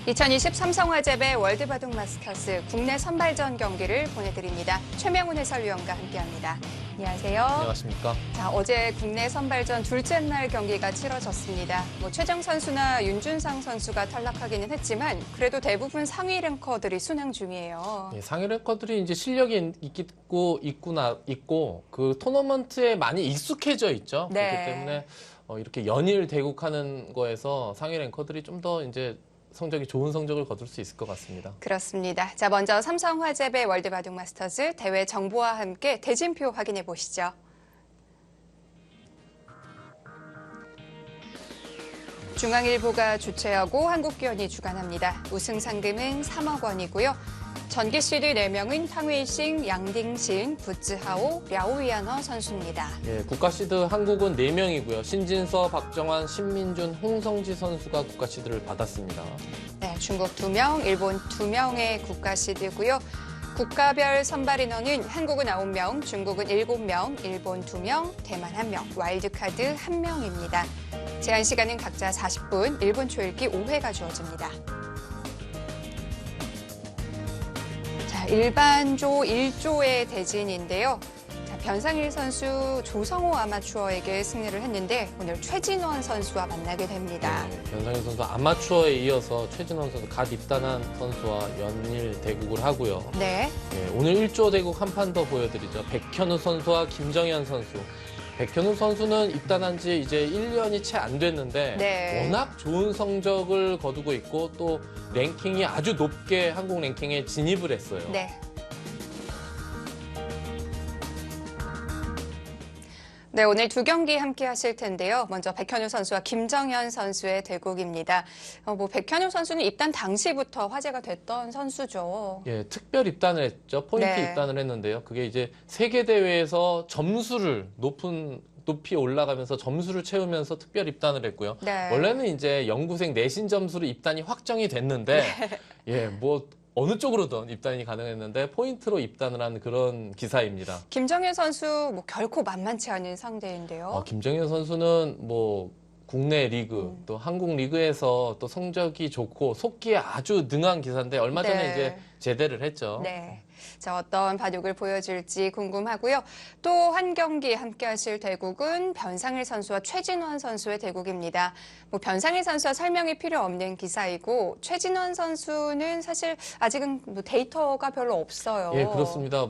2020 삼성화재배 월드바둑 마스터스 국내 선발전 경기를 보내드립니다. 최명훈 해설위원과 함께합니다. 안녕하세요. 안녕하십니까. 자, 어제 국내 선발전 둘째 날 경기가 치러졌습니다. 최정 선수나 윤준상 선수가 탈락하기는 했지만 그래도 대부분 상위 랭커들이 순항 중이에요. 예, 상위 랭커들이 이제 실력이 있고 그 토너먼트에 많이 익숙해져 있죠. 네. 그렇기 때문에 이렇게 연일 대국하는 거에서 상위 랭커들이 좀 더 이제 좋은 성적을 거둘 수 있을 것 같습니다. 그렇습니다. 자, 먼저 삼성화재배 월드바둑 마스터즈 대회 정보와 함께 대진표 확인해 보시죠. 중앙일보가 주최하고 한국기원이 주관합니다. 우승 상금은 3억 원이고요. 전기 시드 4명은 탕웨이싱, 양딩신, 부츠하오, 랴오위안허 선수입니다. 예, 국가시드 한국은 4명이고요. 신진서, 박정환, 신민준, 홍성지 선수가 국가시드를 받았습니다. 네, 중국 2명, 일본 2명의 국가시드고요. 국가별 선발 인원은 한국은 9명, 중국은 7명, 일본 2명, 대만 1명, 와일드카드 1명입니다. 제한 시간은 각자 40분, 1분 초읽기 5회가 주어집니다. 자, 일반조 1조의 대진인데요. 자, 변상일 선수 조성호 아마추어에게 승리를 했는데 오늘 최진원 선수와 만나게 됩니다. 네, 변상일 선수 아마추어에 이어서 최진원 선수 갓 입단한 선수와 연일 대국을 하고요. 네. 예, 오늘 1조 대국 한 판 더 보여드리죠. 백현우 선수와 김정현 선수. 백현우 선수는 입단한 지 이제 1년이 채 안 됐는데 네. 워낙 좋은 성적을 거두고 있고 또 랭킹이 아주 높게 한국 랭킹에 진입을 했어요. 네. 네, 오늘 두 경기 함께 하실 텐데요. 먼저 백현우 선수와 김정현 선수의 대국입니다. 백현우 선수는 입단 당시부터 화제가 됐던 선수죠. 예, 특별 입단을 했죠. 포인트 네. 입단을 했는데요. 그게 이제 세계 대회에서 점수를 높이 올라가면서 점수를 채우면서 특별 입단을 했고요. 네. 원래는 이제 연구생 내신 점수로 입단이 확정이 됐는데 예, 어느 쪽으로든 입단이 가능했는데 포인트로 입단을 한 그런 기사입니다. 김정현 선수 결코 만만치 않은 상대인데요. 김정현 선수는 국내 리그 또 한국 리그에서 또 성적이 좋고 속기에 아주 능한 기사인데 얼마 전에 네. 이제 제대를 했죠. 네. 자, 어떤 바둑을 보여줄지 궁금하고요. 또 한 경기 함께 하실 대국은 변상일 선수와 최진원 선수의 대국입니다. 변상일 선수와 설명이 필요 없는 기사이고 최진원 선수는 사실 아직은 데이터가 별로 없어요. 예, 그렇습니다.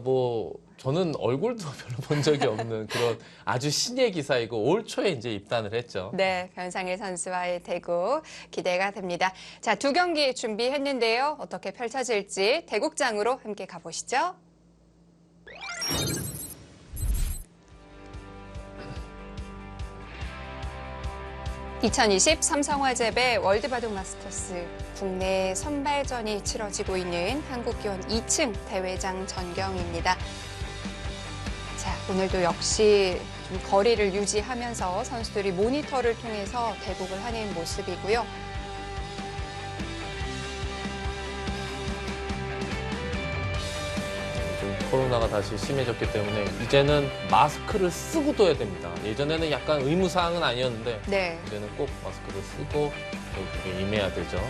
저는 얼굴도 별로 본 적이 없는 그런 아주 신예 기사이고 올 초에 이제 입단을 했죠. 네, 변상일 선수와의 대국 기대가 됩니다. 자, 두 경기 준비했는데요. 어떻게 펼쳐질지 대국장으로 함께 가보시죠. (2020) 삼성화재배 월드바둑 마스터스 국내 선발전이 치러지고 있는 한국기원 2층 대회장 전경입니다. 자, 오늘도 역시 좀 거리를 유지하면서 선수들이 모니터를 통해서 대국을 하는 모습이고요. 요즘 코로나가 다시 심해졌기 때문에 이제는 마스크를 쓰고 둬야 됩니다. 예전에는 약간 의무사항은 아니었는데 네. 이제는 꼭 마스크를 쓰고 대국에 임해야 되죠.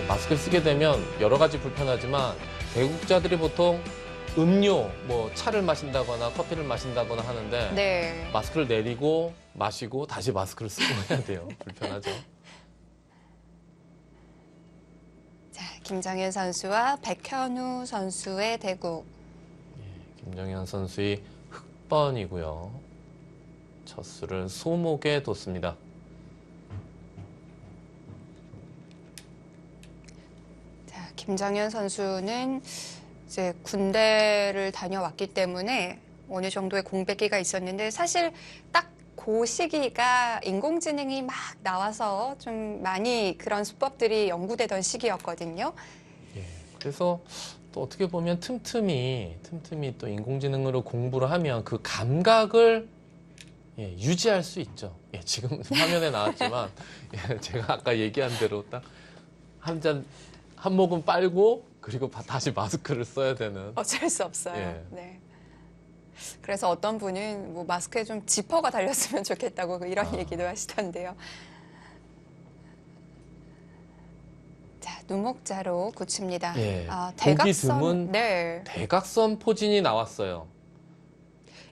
마스크를 쓰게 되면 여러 가지 불편하지만 대국자들이 보통 음료, 차를 마신다거나 커피를 마신다거나 하는데 네. 마스크를 내리고 마시고 다시 마스크를 쓰고 해야 돼요. 불편하죠. 자, 김정현 선수와 백현우 선수의 대국. 김정현 선수의 흑번이고요. 첫 수를 소목에 뒀습니다. 자, 김정현 선수는 이제 군대를 다녀왔기 때문에 어느 정도의 공백기가 있었는데 사실 딱 그 시기가 인공지능이 막 나와서 좀 많이 그런 수법들이 연구되던 시기였거든요. 예, 그래서 또 어떻게 보면 틈틈이 또 인공지능으로 공부를 하면 그 감각을 유지할 수 있죠. 예, 지금 화면에 나왔지만 제가 아까 얘기한 대로 딱 한 모금 빨고 그리고 다시 마스크를 써야 되는. 어쩔 수 없어요. 예. 네. 그래서 어떤 분은 마스크에 좀 지퍼가 달렸으면 좋겠다고 이런 얘기도 하시던데요. 눈목자로 굳힙니다. 예, 아, 보기 드문 네. 대각선 포진이 나왔어요.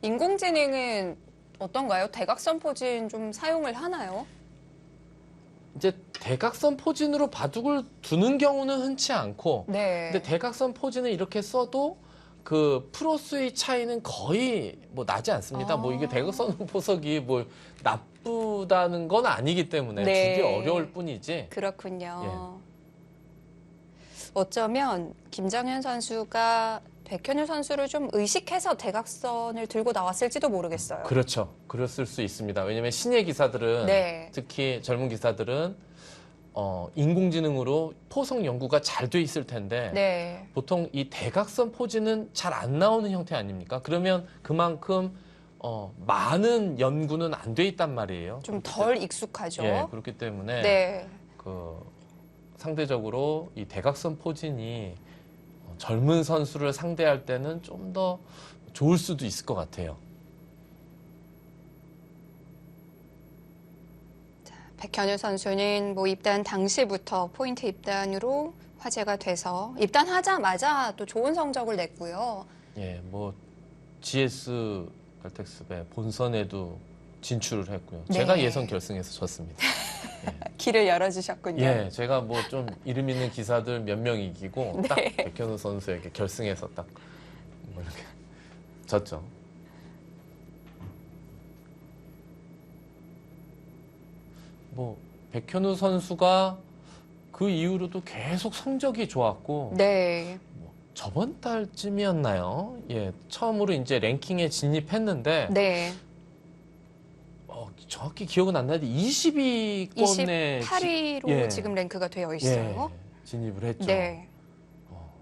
인공지능은 어떤가요? 대각선 포진 좀 사용을 하나요? 이제 대각선 포진으로 바둑을 두는 경우는 흔치 않고, 네. 근데 대각선 포진을 이렇게 써도 그 프로스의 차이는 거의 뭐 나지 않습니다. 뭐 이게 대각선 포석이 뭐 나쁘다는 건 아니기 때문에 네. 두기 어려울 뿐이지. 그렇군요. 어쩌면 김정현 선수가 백현우 선수를 좀 의식해서 대각선을 들고 나왔을지도 모르겠어요. 그렇죠. 그랬을 수 있습니다. 왜냐면 신예 기사들은 네. 특히 젊은 기사들은 인공지능으로 포석 연구가 잘 돼 있을 텐데 네. 보통 이 대각선 포진은 잘 안 나오는 형태 아닙니까? 그러면 그만큼 많은 연구는 안 돼 있단 말이에요. 좀 그렇기 덜 익숙하죠. 예, 그렇기 때문에 네. 그 상대적으로 이 대각선 포진이 젊은 선수를 상대할 때는 좀 더 좋을 수도 있을 것 같아요. 백현우 선수는 뭐 입단 당시부터 포인트 입단으로 화제가 돼서 입단하자마자 또 좋은 성적을 냈고요. 예, 뭐 GS 갈텍스배 본선에도 진출을 했고요. 네. 제가 예선 결승에서 졌습니다. 길을 열어주셨군요. 예, 제가 뭐 좀 이름 있는 기사들 몇 명 이기고 네. 딱 백현우 선수에게 결승에서 딱 뭐 이렇게 졌죠. 뭐 백현우 선수가 그 이후로도 계속 성적이 좋았고 네. 뭐 저번 달쯤이었나요? 예, 처음으로 이제 랭킹에 진입했는데 네. 정확히 기억은 안 나는데 20위권에 28위로 예. 지금 랭크가 되어 있어요. 진입을 했죠. 네. 어,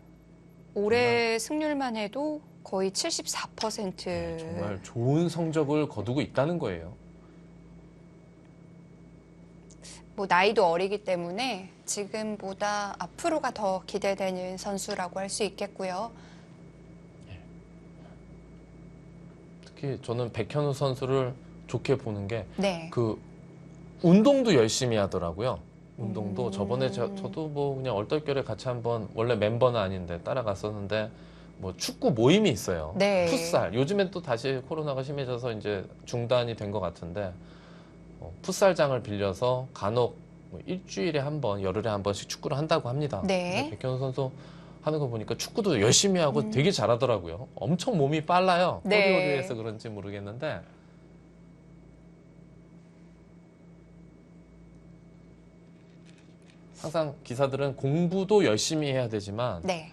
올해 승률만 해도 거의 74%. 네, 정말 좋은 성적을 거두고 있다는 거예요. 뭐 나이도 어리기 때문에 지금보다 앞으로가 더 기대되는 선수라고 할 수 있겠고요. 특히 저는 백현우 선수를 좋게 보는 게 네. 그 운동도 열심히 하더라고요. 운동도 저번에 저도 뭐 그냥 얼떨결에 같이 한번 원래 멤버는 아닌데 따라갔었는데 뭐 축구 모임이 있어요. 네. 풋살. 요즘엔 또 다시 코로나가 심해져서 이제 중단이 된 것 같은데 풋살장을 빌려서 간혹 뭐 일주일에 한 번, 열흘에 한 번씩 축구를 한다고 합니다. 네. 근데 백현우 선수 하는 거 보니까 축구도 열심히 하고 되게 잘하더라고요. 엄청 몸이 빨라요. 네. 허리허리해서 그런지 모르겠는데 항상 기사들은 공부도 열심히 해야 되지만 네.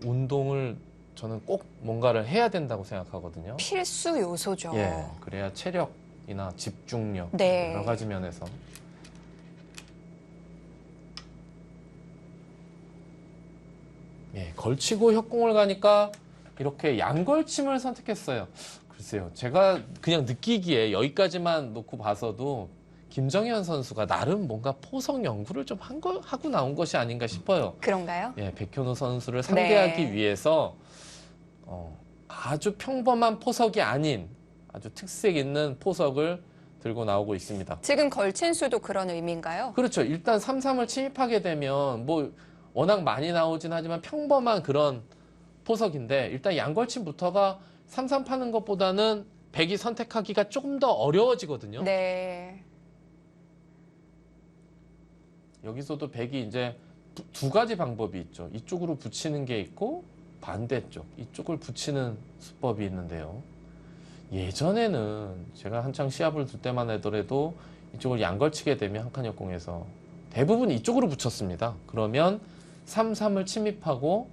운동을 저는 꼭 뭔가를 해야 된다고 생각하거든요. 필수 요소죠. 예, 그래야 체력이나 집중력 네. 여러 가지 면에서 예, 걸치고 협공을 가니까 이렇게 양걸침을 선택했어요. 글쎄요, 제가 그냥 느끼기에 여기까지만 놓고 봐서도 김정현 선수가 나름 뭔가 포석 연구를 좀 하고 나온 것이 아닌가 싶어요. 그런가요? 예, 백현우 선수를 상대하기 네. 위해서 아주 평범한 포석이 아닌 아주 특색 있는 포석을 들고 나오고 있습니다. 지금 걸친 수도 그런 의미인가요? 그렇죠. 일단 3-3을 침입하게 되면 뭐 워낙 많이 나오진 하지만 평범한 그런 포석인데 일단 양걸침부터가 3-3 파는 것보다는 백이 선택하기가 조금 더 어려워지거든요. 네. 여기서도 백이 이제 두 가지 방법이 있죠. 이쪽으로 붙이는 게 있고 반대쪽 이쪽을 붙이는 수법이 있는데요. 예전에는 제가 한창 시합을 둘 때만 하더라도 이쪽을 양걸치게 되면 한칸역공에서 대부분 이쪽으로 붙였습니다. 그러면 3-3을 침입하고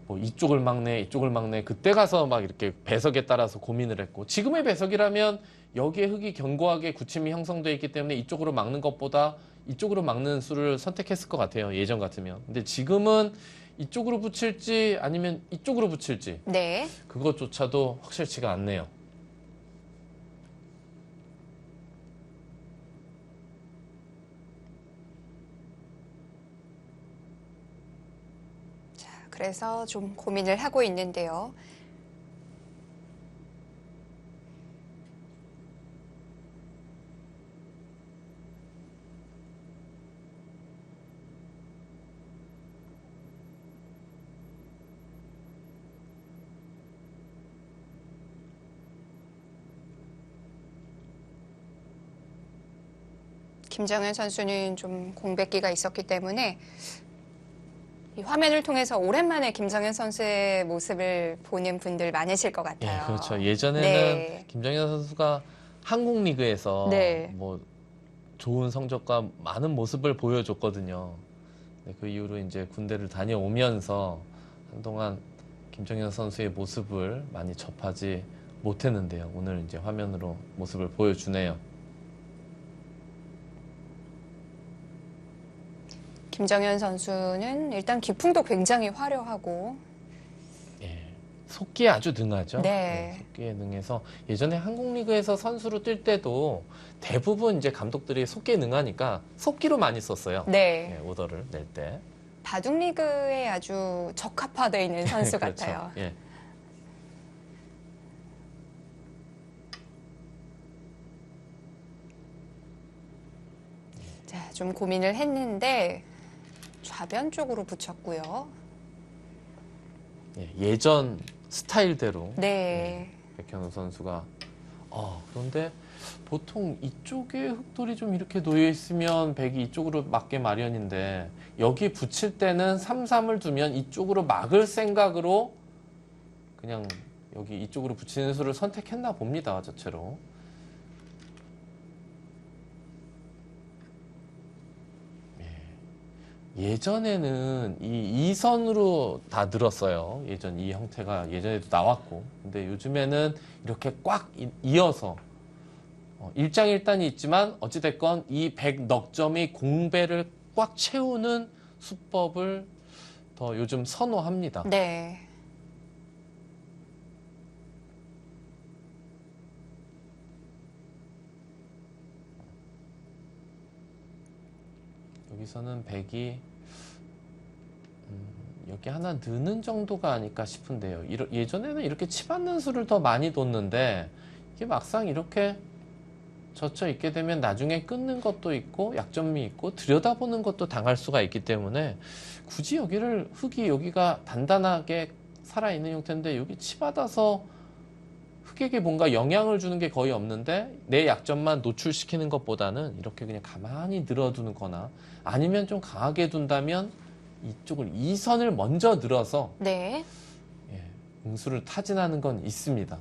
뭐 이쪽을 막네 이쪽을 막네 그때 가서 막 이렇게 배석에 따라서 고민을 했고 지금의 배석이라면 여기에 흙이 견고하게 굳힘이 형성되어 있기 때문에 이쪽으로 막는 것보다 이쪽으로 막는 수를 선택했을 것 같아요. 예전 같으면. 근데 지금은 이쪽으로 붙일지 아니면 이쪽으로 붙일지 네. 그것조차도 확실치가 않네요. 그래서 좀 고민을 하고 있는데요. 김정현 선수는 좀 공백기가 있었기 때문에 이 화면을 통해서 오랜만에 김정현 선수의 모습을 보는 분들 많으실 것 같아요. 예, 그렇죠. 예전에는 네. 김정현 선수가 한국 리그에서 네. 뭐 좋은 성적과 많은 모습을 보여줬거든요. 네, 그 이후로 이제 군대를 다녀오면서 한동안 김정현 선수의 모습을 많이 접하지 못했는데요. 오늘 이제 화면으로 모습을 보여주네요. 김정현 선수는 일단 기풍도 굉장히 화려하고 예, 속기에 아주 능하죠. 네. 예, 속기에 능해서 예전에 한국 리그에서 선수로 뛸 때도 대부분 이제 감독들이 속기에 능하니까 속기로 많이 썼어요. 네. 예, 오더를 낼 때. 바둑 리그에 아주 적합화되어 있는 선수 그렇죠. 같아요. 예. 자, 좀 고민을 했는데 좌변 쪽으로 붙였고요. 예, 예전 스타일대로 네. 백현우 선수가 그런데 보통 이쪽에 흑돌이 좀 이렇게 놓여 있으면 백이 이쪽으로 맞게 마련인데 여기 붙일 때는 3-3을 두면 이쪽으로 막을 생각으로 그냥 여기 이쪽으로 붙이는 수를 선택했나 봅니다. 자체로. 예전에는 이 2선으로 다 늘었어요. 예전 이 형태가 예전에도 나왔고. 근데 요즘에는 이렇게 꽉 이어서 일장일단이 있지만 어찌됐건 이 100 넉점이 공배를 꽉 채우는 수법을 더 요즘 선호합니다. 네. 여기서는 100이 여기 하나 느는 정도가 아닐까 싶은데요. 예전에는 이렇게 치받는 수를 더 많이 뒀는데 이게 막상 이렇게 젖혀 있게 되면 나중에 끊는 것도 있고 약점이 있고 들여다보는 것도 당할 수가 있기 때문에 굳이 여기를 흙이 여기가 단단하게 살아있는 형태인데 여기 치받아서 흙에게 뭔가 영향을 주는 게 거의 없는데 내 약점만 노출시키는 것보다는 이렇게 그냥 가만히 늘어두는 거나 아니면 좀 강하게 둔다면 이쪽을 2선을 먼저 늘어서 네. 응수를 타진하는 건 있습니다.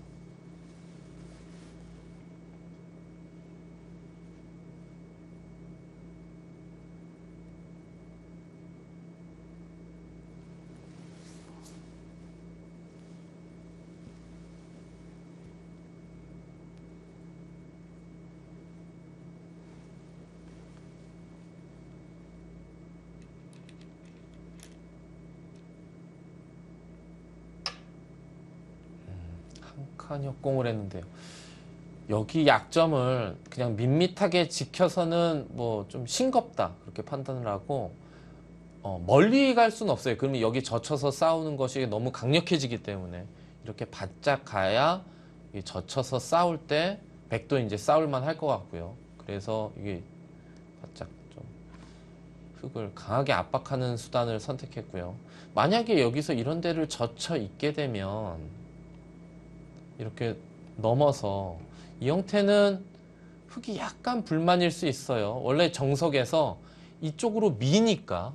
한 칸 협공을 했는데요. 여기 약점을 그냥 밋밋하게 지켜서는 뭐 좀 싱겁다 그렇게 판단을 하고 멀리 갈 수는 없어요. 그러면 여기 젖혀서 싸우는 것이 너무 강력해지기 때문에 이렇게 바짝 가야 젖혀서 싸울 때 백도 이제 싸울만 할 것 같고요. 그래서 이게 바짝 좀 흙을 강하게 압박하는 수단을 선택했고요. 만약에 여기서 이런 데를 젖혀 있게 되면 이렇게 넘어서 이 형태는 흙이 약간 불만일 수 있어요. 원래 정석에서 이쪽으로 미니까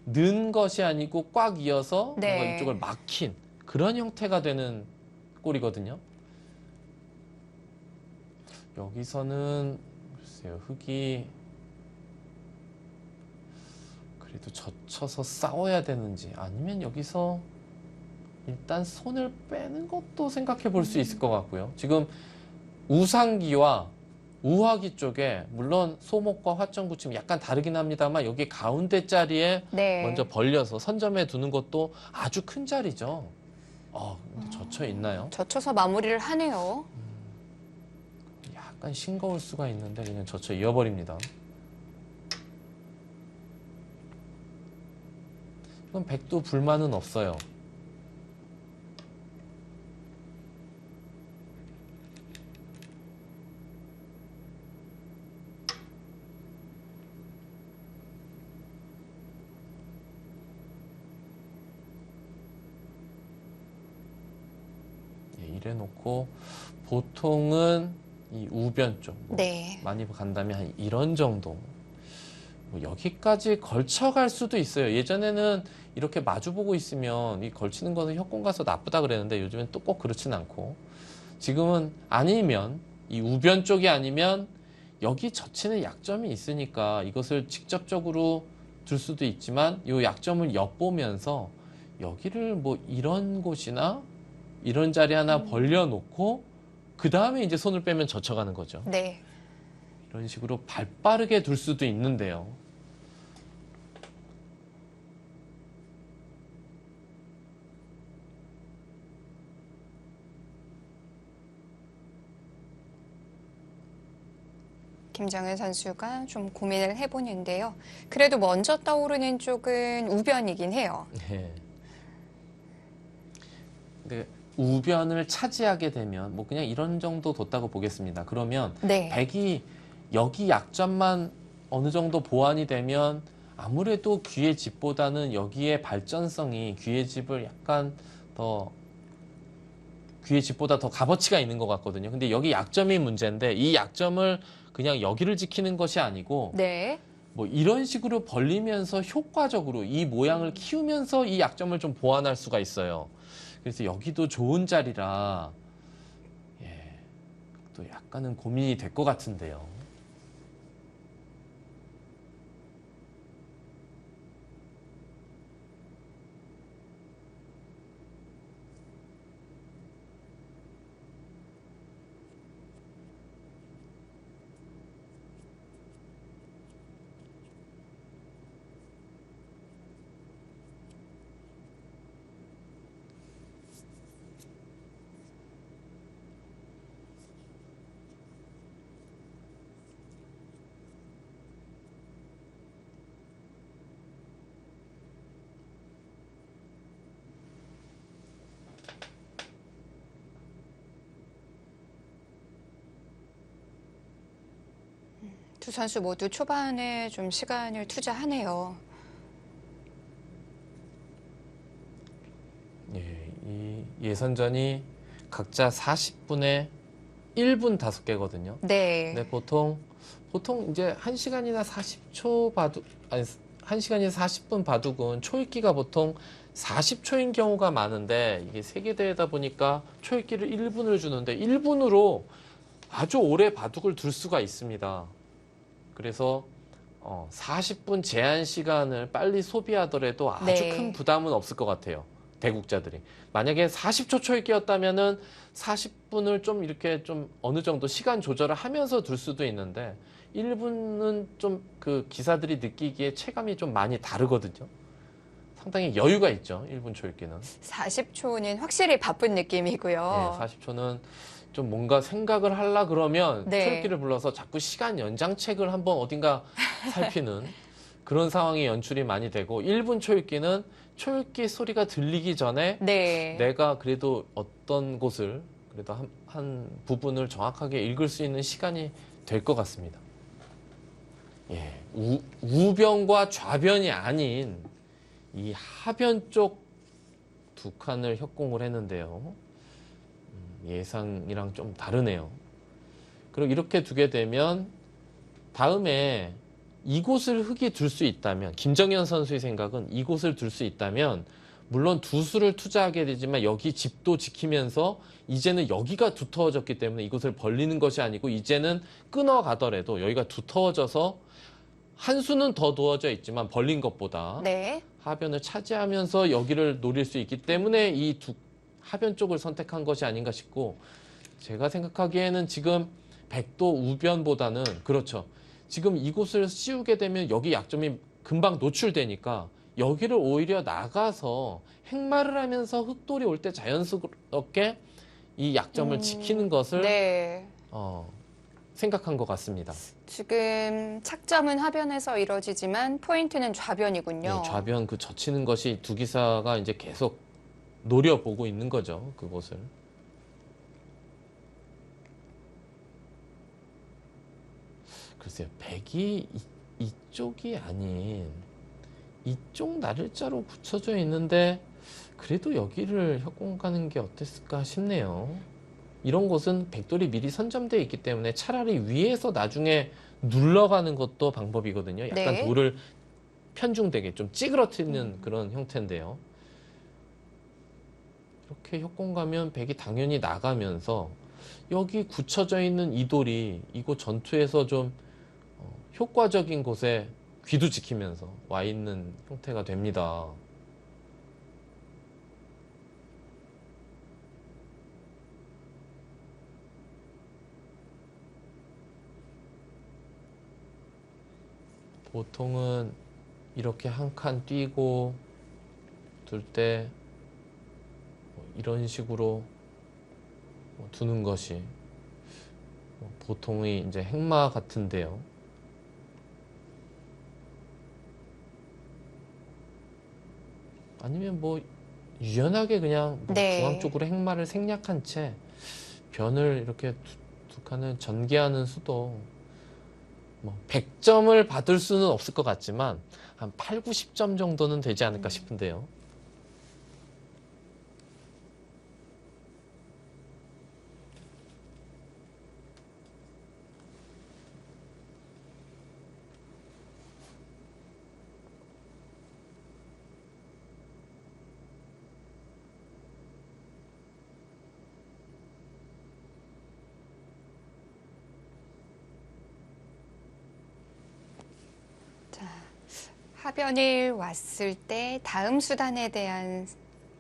는 것이 아니고 꽉 이어서 네. 뭔가 이쪽을 막힌 그런 형태가 되는 꼴이거든요. 여기서는 글쎄요, 흙이 그래도 젖혀서 싸워야 되는지 아니면 여기서 일단 손을 빼는 것도 생각해 볼 수 있을 것 같고요. 지금 우상기와 우하기 쪽에 물론 소목과 화점 붙임 약간 다르긴 합니다만 여기 가운데 자리에 네. 먼저 벌려서 선점해 두는 것도 아주 큰 자리죠. 근데 젖혀 있나요? 젖혀서 마무리를 하네요. 약간 싱거울 수가 있는데 그냥 젖혀 이어버립니다. 이건 백도 불만은 없어요. 이래 놓고 보통은 이 우변 쪽 네. 많이 간다면 한 이런 정도 뭐 여기까지 걸쳐갈 수도 있어요. 예전에는 이렇게 마주보고 있으면 이 걸치는 것은 협공 가서 나쁘다 그랬는데 요즘엔 또 꼭 그렇진 않고 지금은 아니면 이 우변 쪽이 아니면 여기 젖히는 약점이 있으니까 이것을 직접적으로 둘 수도 있지만 이 약점을 엿보면서 여기를 뭐 이런 곳이나 이런 자리 하나 벌려놓고 그 다음에 이제 손을 빼면 젖혀가는 거죠. 네. 이런 식으로 발빠르게 둘 수도 있는데요. 김정현 선수가 좀 고민을 해보는데요. 그래도 먼저 떠오르는 쪽은 우변이긴 해요. 네. 근데 우변을 차지하게 되면 뭐 그냥 이런 정도 뒀다고 보겠습니다. 그러면 네. 백이 여기 약점만 어느 정도 보완이 되면 아무래도 귀의 집보다는 여기에 발전성이 귀의 집을 약간 더 귀의 집보다 더 값어치가 있는 것 같거든요. 근데 여기 약점이 문제인데 이 약점을 그냥 여기를 지키는 것이 아니고 네. 뭐 이런 식으로 벌리면서 효과적으로 이 모양을 키우면서 이 약점을 좀 보완할 수가 있어요. 그래서 여기도 좋은 자리라 예, 또 약간은 고민이 될 것 같은데요. 두 선수 모두 초반에 좀 시간을 투자하네요. 예, 이 예선전이 각자 40분에 1분 5개거든요. 네. 근데 보통 이제 1시간이나 40초 바둑 아니 1시간이나 40분 바둑은 초읽기가 보통 40초인 경우가 많은데 이게 세계대회다 보니까 초읽기를 1분을 주는데 1분으로 아주 오래 바둑을 둘 수가 있습니다. 그래서 40분 제한 시간을 빨리 소비하더라도 아주 네. 큰 부담은 없을 것 같아요. 대국자들이. 만약에 40초 초읽기였다면은 40분을 좀 이렇게 좀 어느 정도 시간 조절을 하면서 둘 수도 있는데 1분은 좀 그 기사들이 느끼기에 체감이 좀 많이 다르거든요. 상당히 여유가 있죠. 1분 초읽기는. 40초는 확실히 바쁜 느낌이고요. 예, 40초는 좀 뭔가 생각을 하려 그러면 네. 초읽기를 불러서 자꾸 시간 연장책을 한번 어딘가 살피는 그런 상황이 연출이 많이 되고 1분 초읽기는 초읽기 소리가 들리기 전에 네. 내가 그래도 어떤 곳을 그래도 한 부분을 정확하게 읽을 수 있는 시간이 될 것 같습니다. 예, 우변과 좌변이 아닌 이 하변 쪽 두 칸을 협공을 했는데요. 예상이랑 좀 다르네요. 그리고 이렇게 두게 되면 다음에 이곳을 흙이 둘 수 있다면 김정현 선수의 생각은 이곳을 둘 수 있다면 물론 두 수를 투자하게 되지만 여기 집도 지키면서 이제는 여기가 두터워졌기 때문에 이곳을 벌리는 것이 아니고 이제는 끊어가더라도 여기가 두터워져서 한 수는 더 두어져 있지만 벌린 것보다 네. 하변을 차지하면서 여기를 노릴 수 있기 때문에 이 두 하변 쪽을 선택한 것이 아닌가 싶고 제가 생각하기에는 지금 백도 우변보다는 그렇죠. 지금 이곳을 씌우게 되면 여기 약점이 금방 노출되니까 여기를 오히려 나가서 행마를 하면서 흑돌이 올 때 자연스럽게 이 약점을 지키는 것을 네. 생각한 것 같습니다. 지금 착점은 하변에서 이뤄지지만 포인트는 좌변이군요. 예, 좌변 그 젖히는 것이 두 기사가 이제 계속 노려보고 있는 거죠. 그곳을. 글쎄요. 백이 이쪽이 아닌 이쪽 날일자로 붙여져 있는데 그래도 여기를 협공 가는 게 어땠을까 싶네요. 이런 곳은 백돌이 미리 선점되어 있기 때문에 차라리 위에서 나중에 눌러가는 것도 방법이거든요. 약간 네. 돌을 편중되게 좀 찌그러뜨리는 그런 형태인데요. 이렇게 협공 가면 백이 당연히 나가면서 여기 굳혀져 있는 이 돌이 이곳 전투에서 좀 효과적인 곳에 귀도 지키면서 와 있는 형태가 됩니다. 보통은 이렇게 한 칸 뛰고 둘 때 이런 식으로 두는 것이 보통의 이제 행마 같은데요. 아니면 뭐 유연하게 그냥 뭐 네. 중앙 쪽으로 행마를 생략한 채 변을 이렇게 두 칸을 전개하는 수도 뭐 100점을 받을 수는 없을 것 같지만 한 8, 90점 정도는 되지 않을까 싶은데요. 자, 하변을 왔을 때 다음 수단에 대한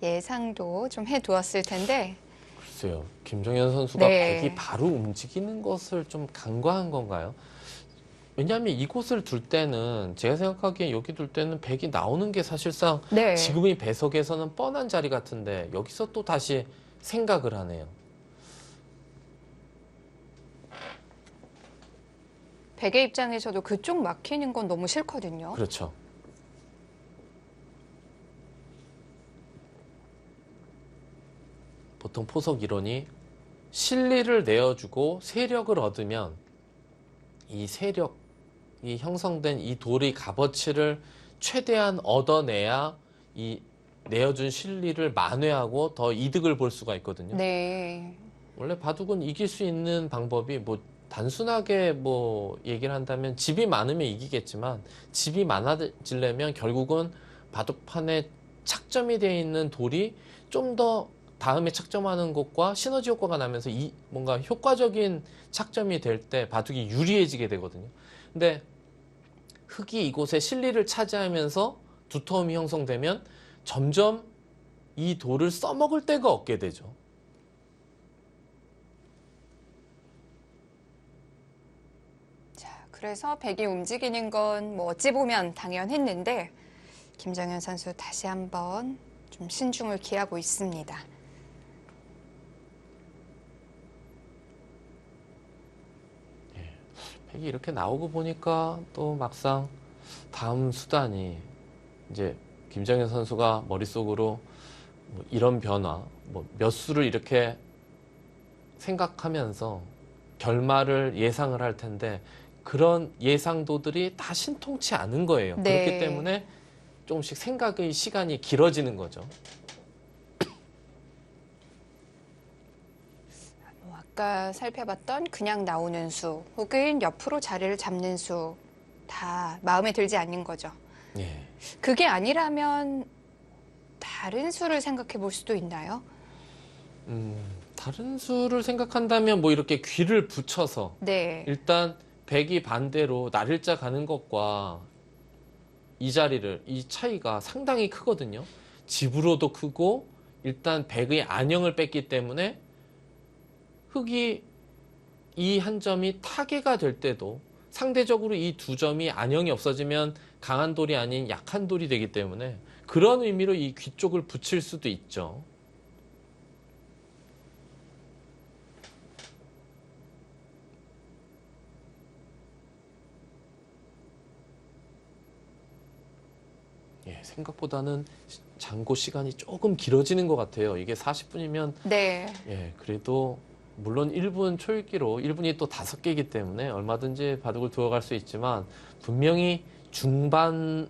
예상도 좀 해두었을 텐데, 글쎄요. 김정현 선수가 네. 백이 바로 움직이는 것을 좀 간과한 건가요? 왜냐하면 이곳을 둘 때는 제가 생각하기엔 여기 둘 때는 백이 나오는 게 사실상 네. 지금의 배석에서는 뻔한 자리 같은데 여기서 또 다시 생각을 하네요. 백의 입장에서도 그쪽 막히는 건 너무 싫거든요. 그렇죠. 보통 포석 이론이 실리를 내어주고 세력을 얻으면 이 세력이 형성된 이 돌의 값어치를 최대한 얻어내야 이 내어준 실리를 만회하고 더 이득을 볼 수가 있거든요. 네. 원래 바둑은 이길 수 있는 방법이 뭐 단순하게 뭐 얘기를 한다면 집이 많으면 이기겠지만 집이 많아지려면 결국은 바둑판에 착점이 되어 있는 돌이 좀 더 다음에 착점하는 것과 시너지 효과가 나면서 이 뭔가 효과적인 착점이 될 때 바둑이 유리해지게 되거든요. 근데 흙이 이곳에 실리를 차지하면서 두터움이 형성되면 점점 이 돌을 써먹을 데가 없게 되죠. 자, 그래서 백이 움직이는 건 뭐 어찌 보면 당연했는데, 김정현 선수 다시 한번 좀 신중을 기하고 있습니다. 백이 이렇게 나오고 보니까 또 막상 다음 수단이 이제 김정현 선수가 머릿속으로 뭐 이런 변화, 뭐 몇 수를 이렇게 생각하면서 결말을 예상을 할 텐데 그런 예상도들이 다 신통치 않은 거예요. 네. 그렇기 때문에 조금씩 생각의 시간이 길어지는 거죠. 뭐 아까 살펴봤던 그냥 나오는 수 혹은 옆으로 자리를 잡는 수 다 마음에 들지 않는 거죠. 예. 그게 아니라면 다른 수를 생각해 볼 수도 있나요? 다른 수를 생각한다면 뭐 이렇게 귀를 붙여서 네. 일단 백이 반대로 날일자 가는 것과 이 자리를 이 차이가 상당히 크거든요. 집으로도 크고 일단 백의 안형을 뺐기 때문에 흙이 이 한 점이 타개가 될 때도 상대적으로 이 두 점이 안형이 없어지면 강한 돌이 아닌 약한 돌이 되기 때문에 그런 의미로 이 귀 쪽을 붙일 수도 있죠. 예, 생각보다는 장고 시간이 조금 길어지는 것 같아요. 이게 40분이면 네. 예, 그래도 물론 1분 초읽기로 1분이 또 5개이기 때문에 얼마든지 바둑을 두어갈 수 있지만 분명히 중반을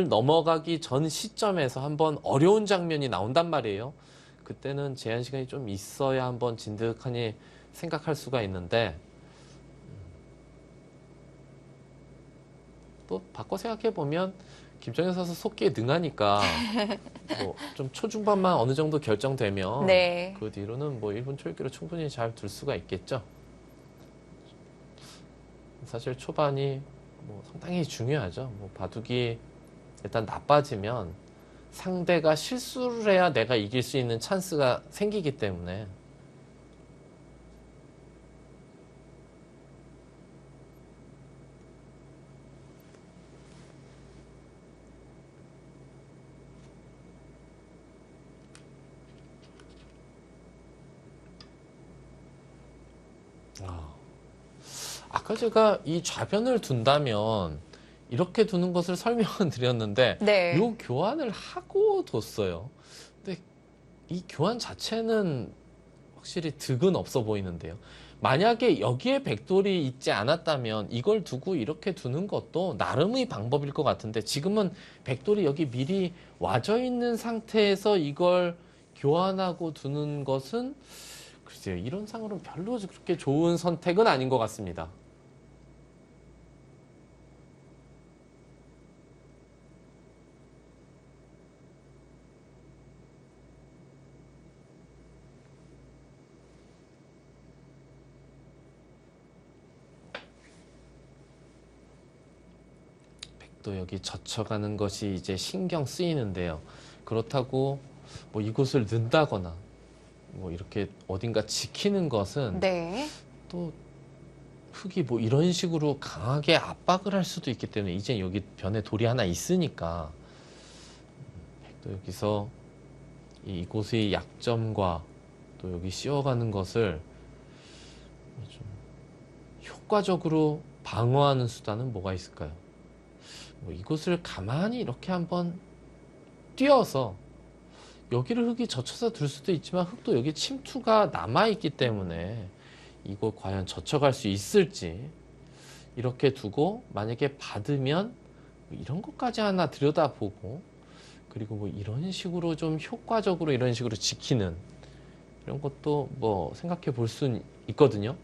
넘어가기 전 시점에서 한번 어려운 장면이 나온단 말이에요. 그때는 제한 시간이 좀 있어야 한번 진득하니 생각할 수가 있는데 또 바꿔 생각해 보면 김정현 선수 속기에 능하니까 뭐 좀 초중반만 어느 정도 결정되면 네. 그 뒤로는 뭐 1분 초읽기로 충분히 잘 둘 수가 있겠죠. 사실 초반이 뭐 상당히 중요하죠. 뭐 바둑이 일단 나빠지면 상대가 실수를 해야 내가 이길 수 있는 찬스가 생기기 때문에 아까 제가 이 좌변을 둔다면 이렇게 두는 것을 설명을 드렸는데 네. 요 교환을 하고 뒀어요. 근데 이 교환 자체는 확실히 득은 없어 보이는데요. 만약에 여기에 백돌이 있지 않았다면 이걸 두고 이렇게 두는 것도 나름의 방법일 것 같은데 지금은 백돌이 여기 미리 와져 있는 상태에서 이걸 교환하고 두는 것은 글쎄요. 이런 상으로는 별로 그렇게 좋은 선택은 아닌 것 같습니다. 또 여기 젖혀가는 것이 이제 신경 쓰이는데요. 그렇다고 뭐 이곳을 넣는다거나 뭐 이렇게 어딘가 지키는 것은 네. 또 흙이 뭐 이런 식으로 강하게 압박을 할 수도 있기 때문에 이제 여기 변에 돌이 하나 있으니까 또 여기서 이곳의 약점과 또 여기 씌워가는 것을 좀 효과적으로 방어하는 수단은 뭐가 있을까요? 뭐 이곳을 가만히 이렇게 한번 띄어서 여기를 흙이 젖혀서 둘 수도 있지만 흙도 여기 침투가 남아있기 때문에 이거 과연 젖혀갈 수 있을지 이렇게 두고 만약에 받으면 뭐 이런 것까지 하나 들여다보고 그리고 뭐 이런 식으로 좀 효과적으로 이런 식으로 지키는 이런 것도 뭐 생각해 볼 수 있거든요.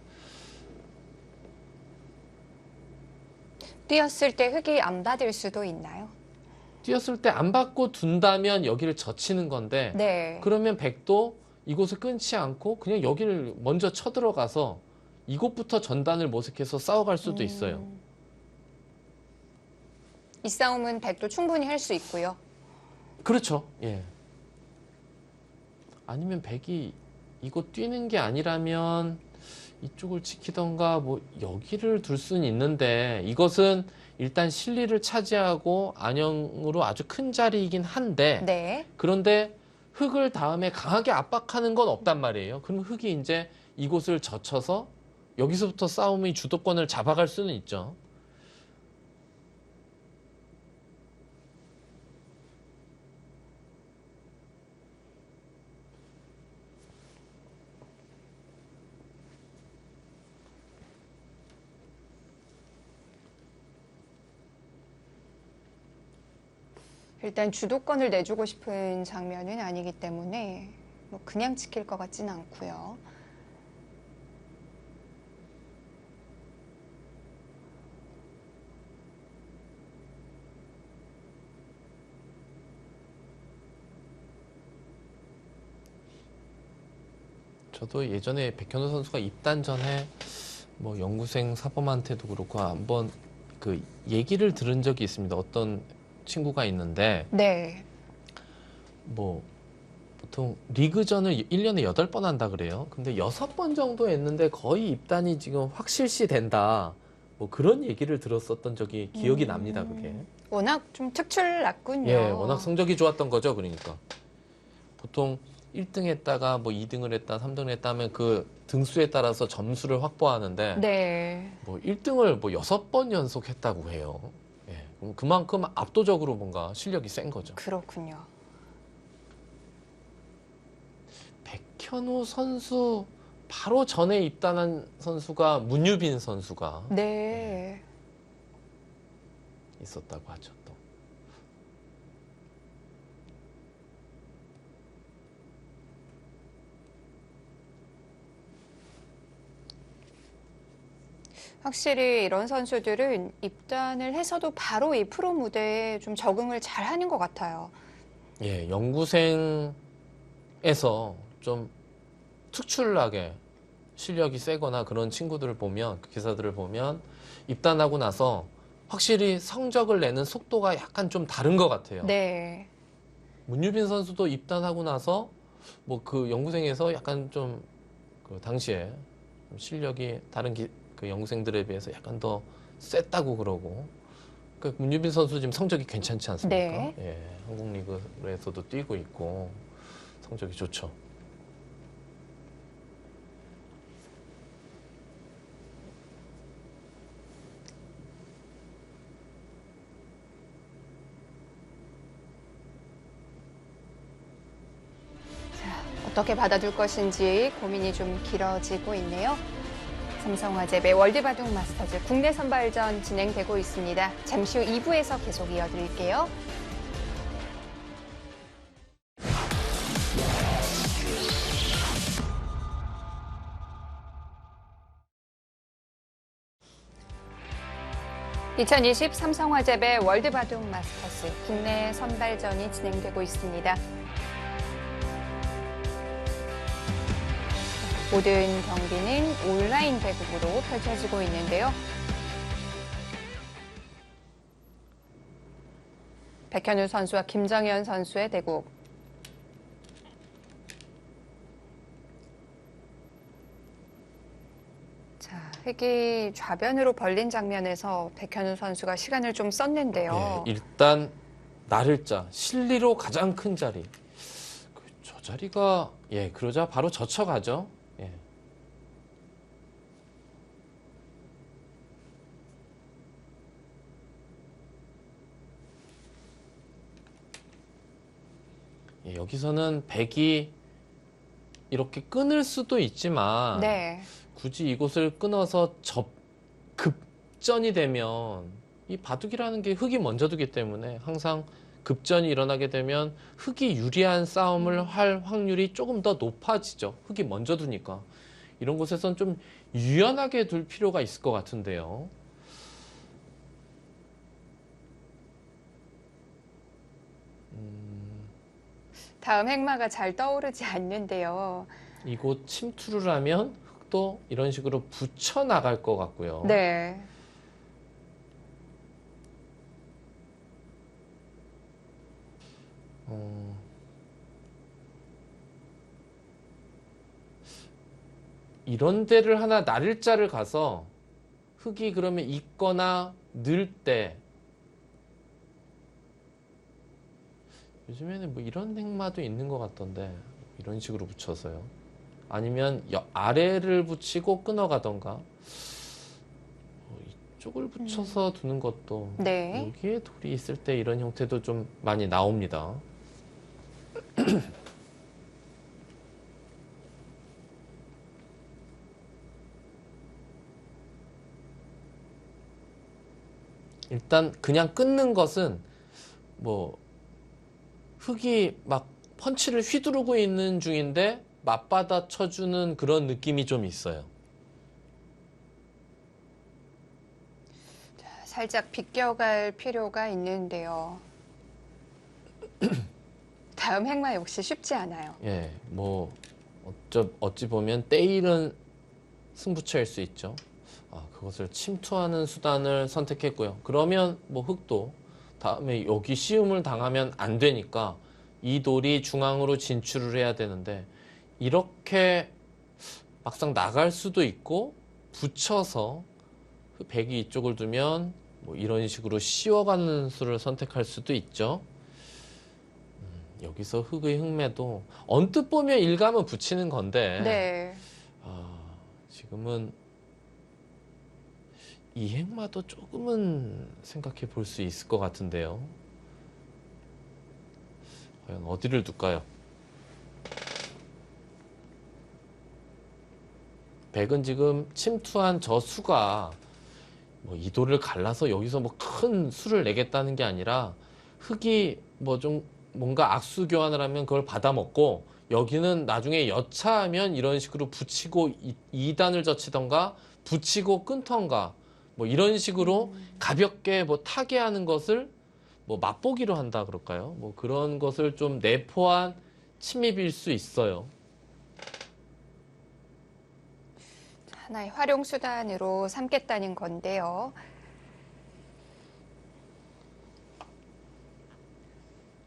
뛰었을 때 흙이 안 받을 수도 있나요? 뛰었을 때 안 받고 둔다면 여기를 젖히는 건데 네. 그러면 백도 이곳을 끊지 않고 그냥 여기를 먼저 쳐들어가서 이곳부터 전단을 모색해서 싸워갈 수도 있어요. 이 싸움은 백도 충분히 할 수 있고요. 그렇죠. 예. 아니면 백이 이곳 뛰는 게 아니라면 이쪽을 지키던가 뭐 여기를 둘 수는 있는데 이것은 일단 실리를 차지하고 안영으로 아주 큰 자리이긴 한데 네. 그런데 흙을 다음에 강하게 압박하는 건 없단 말이에요. 그럼 흙이 이제 이곳을 젖혀서 여기서부터 싸움의 주도권을 잡아갈 수는 있죠. 일단 주도권을 내주고 싶은 장면은 아니기 때문에 뭐 그냥 지킬 것 같지는 않고요. 저도 예전에 백현우 선수가 입단 전에 뭐 연구생 사범한테도 그렇고 한번 그 얘기를 들은 적이 있습니다. 어떤 친구가 있는데 네. 뭐 보통 리그전을 1년에 8번 한다 그래요. 근데 6번 정도 했는데 거의 입단이 지금 확실시 된다. 뭐 그런 얘기를 들었었던 적이 기억이 납니다, 그게. 워낙 좀 특출났군요. 예, 워낙 성적이 좋았던 거죠, 그러니까. 보통 1등 했다가 뭐 2등을 했다, 3등을 했다 하면 그 등수에 따라서 점수를 확보하는데 네. 뭐 1등을 뭐 6번 연속 했다고 해요. 예, 그럼 그만큼 압도적으로 뭔가 실력이 센 거죠. 그렇군요. 백현우 선수 바로 전에 입단한 선수가 문유빈 선수가 네. 있었다고 하죠. 또. 확실히 이런 선수들은 입단을 해서도 바로 이 프로 무대에 좀 적응을 잘 하는 것 같아요. 예, 연구생에서 좀 특출나게 실력이 세거나 그런 친구들을 보면, 그 기사들을 보면 입단하고 나서 확실히 성적을 내는 속도가 약간 좀 다른 것 같아요. 네. 문유빈 선수도 입단하고 나서 뭐 그 연구생에서 약간 좀 그 당시에 좀 실력이 다른 그 연구생들에 비해서 약간 더 셌다고 그러고. 그 문유빈 선수 지금 성적이 괜찮지 않습니까? 네. 예, 한국 리그에서도 뛰고 있고 성적이 좋죠. 어떻게 받아줄 것인지 고민이 좀 길어지고 있네요. 삼성화재배 월드바둑 마스터즈 국내 선발전 진행되고 있습니다. 잠시 후 2부에서 계속 이어드릴게요. (2020) 삼성화재배 월드바둑 마스터즈 국내 선발전이 진행되고 있습니다. 모든 경기는 온라인 대국으로 펼쳐지고 있는데요. 백현우 선수와 김정현 선수의 대국. 자, 흙이 좌변으로 벌린 장면에서 백현우 선수가 시간을 좀 썼는데요. 예, 일단 나를자 실리로 가장 큰 자리. 저 자리가 예 그러자 바로 젖혀가죠. 예. 예, 여기서는 백이 이렇게 끊을 수도 있지만 네. 굳이 이곳을 끊어서 급전이 되면 이 바둑이라는 게 흙이 먼저 두기 때문에 항상 급전이 일어나게 되면 흙이 유리한 싸움을 할 확률이 조금 더 높아지죠. 흙이 먼저 두니까. 이런 곳에선 좀 유연하게 둘 필요가 있을 것 같은데요. 다음 행마가 잘 떠오르지 않는데요. 이곳 침투를 하면 흙도 이런 식으로 붙여 나갈 것 같고요. 네. 이런 데를 하나 나를 자를 가서 흙이 그러면 있거나 늘 때 요즘에는 뭐 이런 행마도 있는 것 같던데 이런 식으로 붙여서요. 아니면 아래를 붙이고 끊어가던가 이쪽을 붙여서 두는 것도 네. 여기에 돌이 있을 때 이런 형태도 좀 많이 나옵니다. 일단 그냥 끊는 것은 뭐 흙이 막 펀치를 휘두르고 있는 중인데 맞받아 쳐주는 그런 느낌이 좀 있어요. 살짝 비껴갈 필요가 있는데요. 다음 행마 역시 쉽지 않아요. 예, 뭐 어찌 보면 때일은 승부처일 수 있죠. 그것을 침투하는 수단을 선택했고요. 그러면 뭐 흙도 다음에 여기 시움을 당하면 안 되니까 이 돌이 중앙으로 진출을 해야 되는데 이렇게 막상 나갈 수도 있고 붙여서 백이 이쪽을 두면 뭐 이런 식으로 씌워가는 수를 선택할 수도 있죠. 여기서 흙의 흙매도 언뜻 보면 일감은 붙이는 건데 네. 지금은 이 행마도 조금은 생각해 볼 수 있을 것 같은데요. 과연 어디를 둘까요? 백은 지금 침투한 저 수가 뭐 이 돌을 갈라서 여기서 뭐 큰 수를 내겠다는 게 아니라 흙이 뭐 좀 뭔가 악수 교환을 하면 그걸 받아먹고 여기는 나중에 여차하면 이런 식으로 붙이고 2단을 젖히던가 붙이고 끊던가 뭐 이런 식으로 가볍게 뭐 타개하는 것을 뭐 맛보기로 한다 그럴까요? 뭐 그런 것을 좀 내포한 침입일 수 있어요. 하나의 활용 수단으로 삼겠다는 건데요.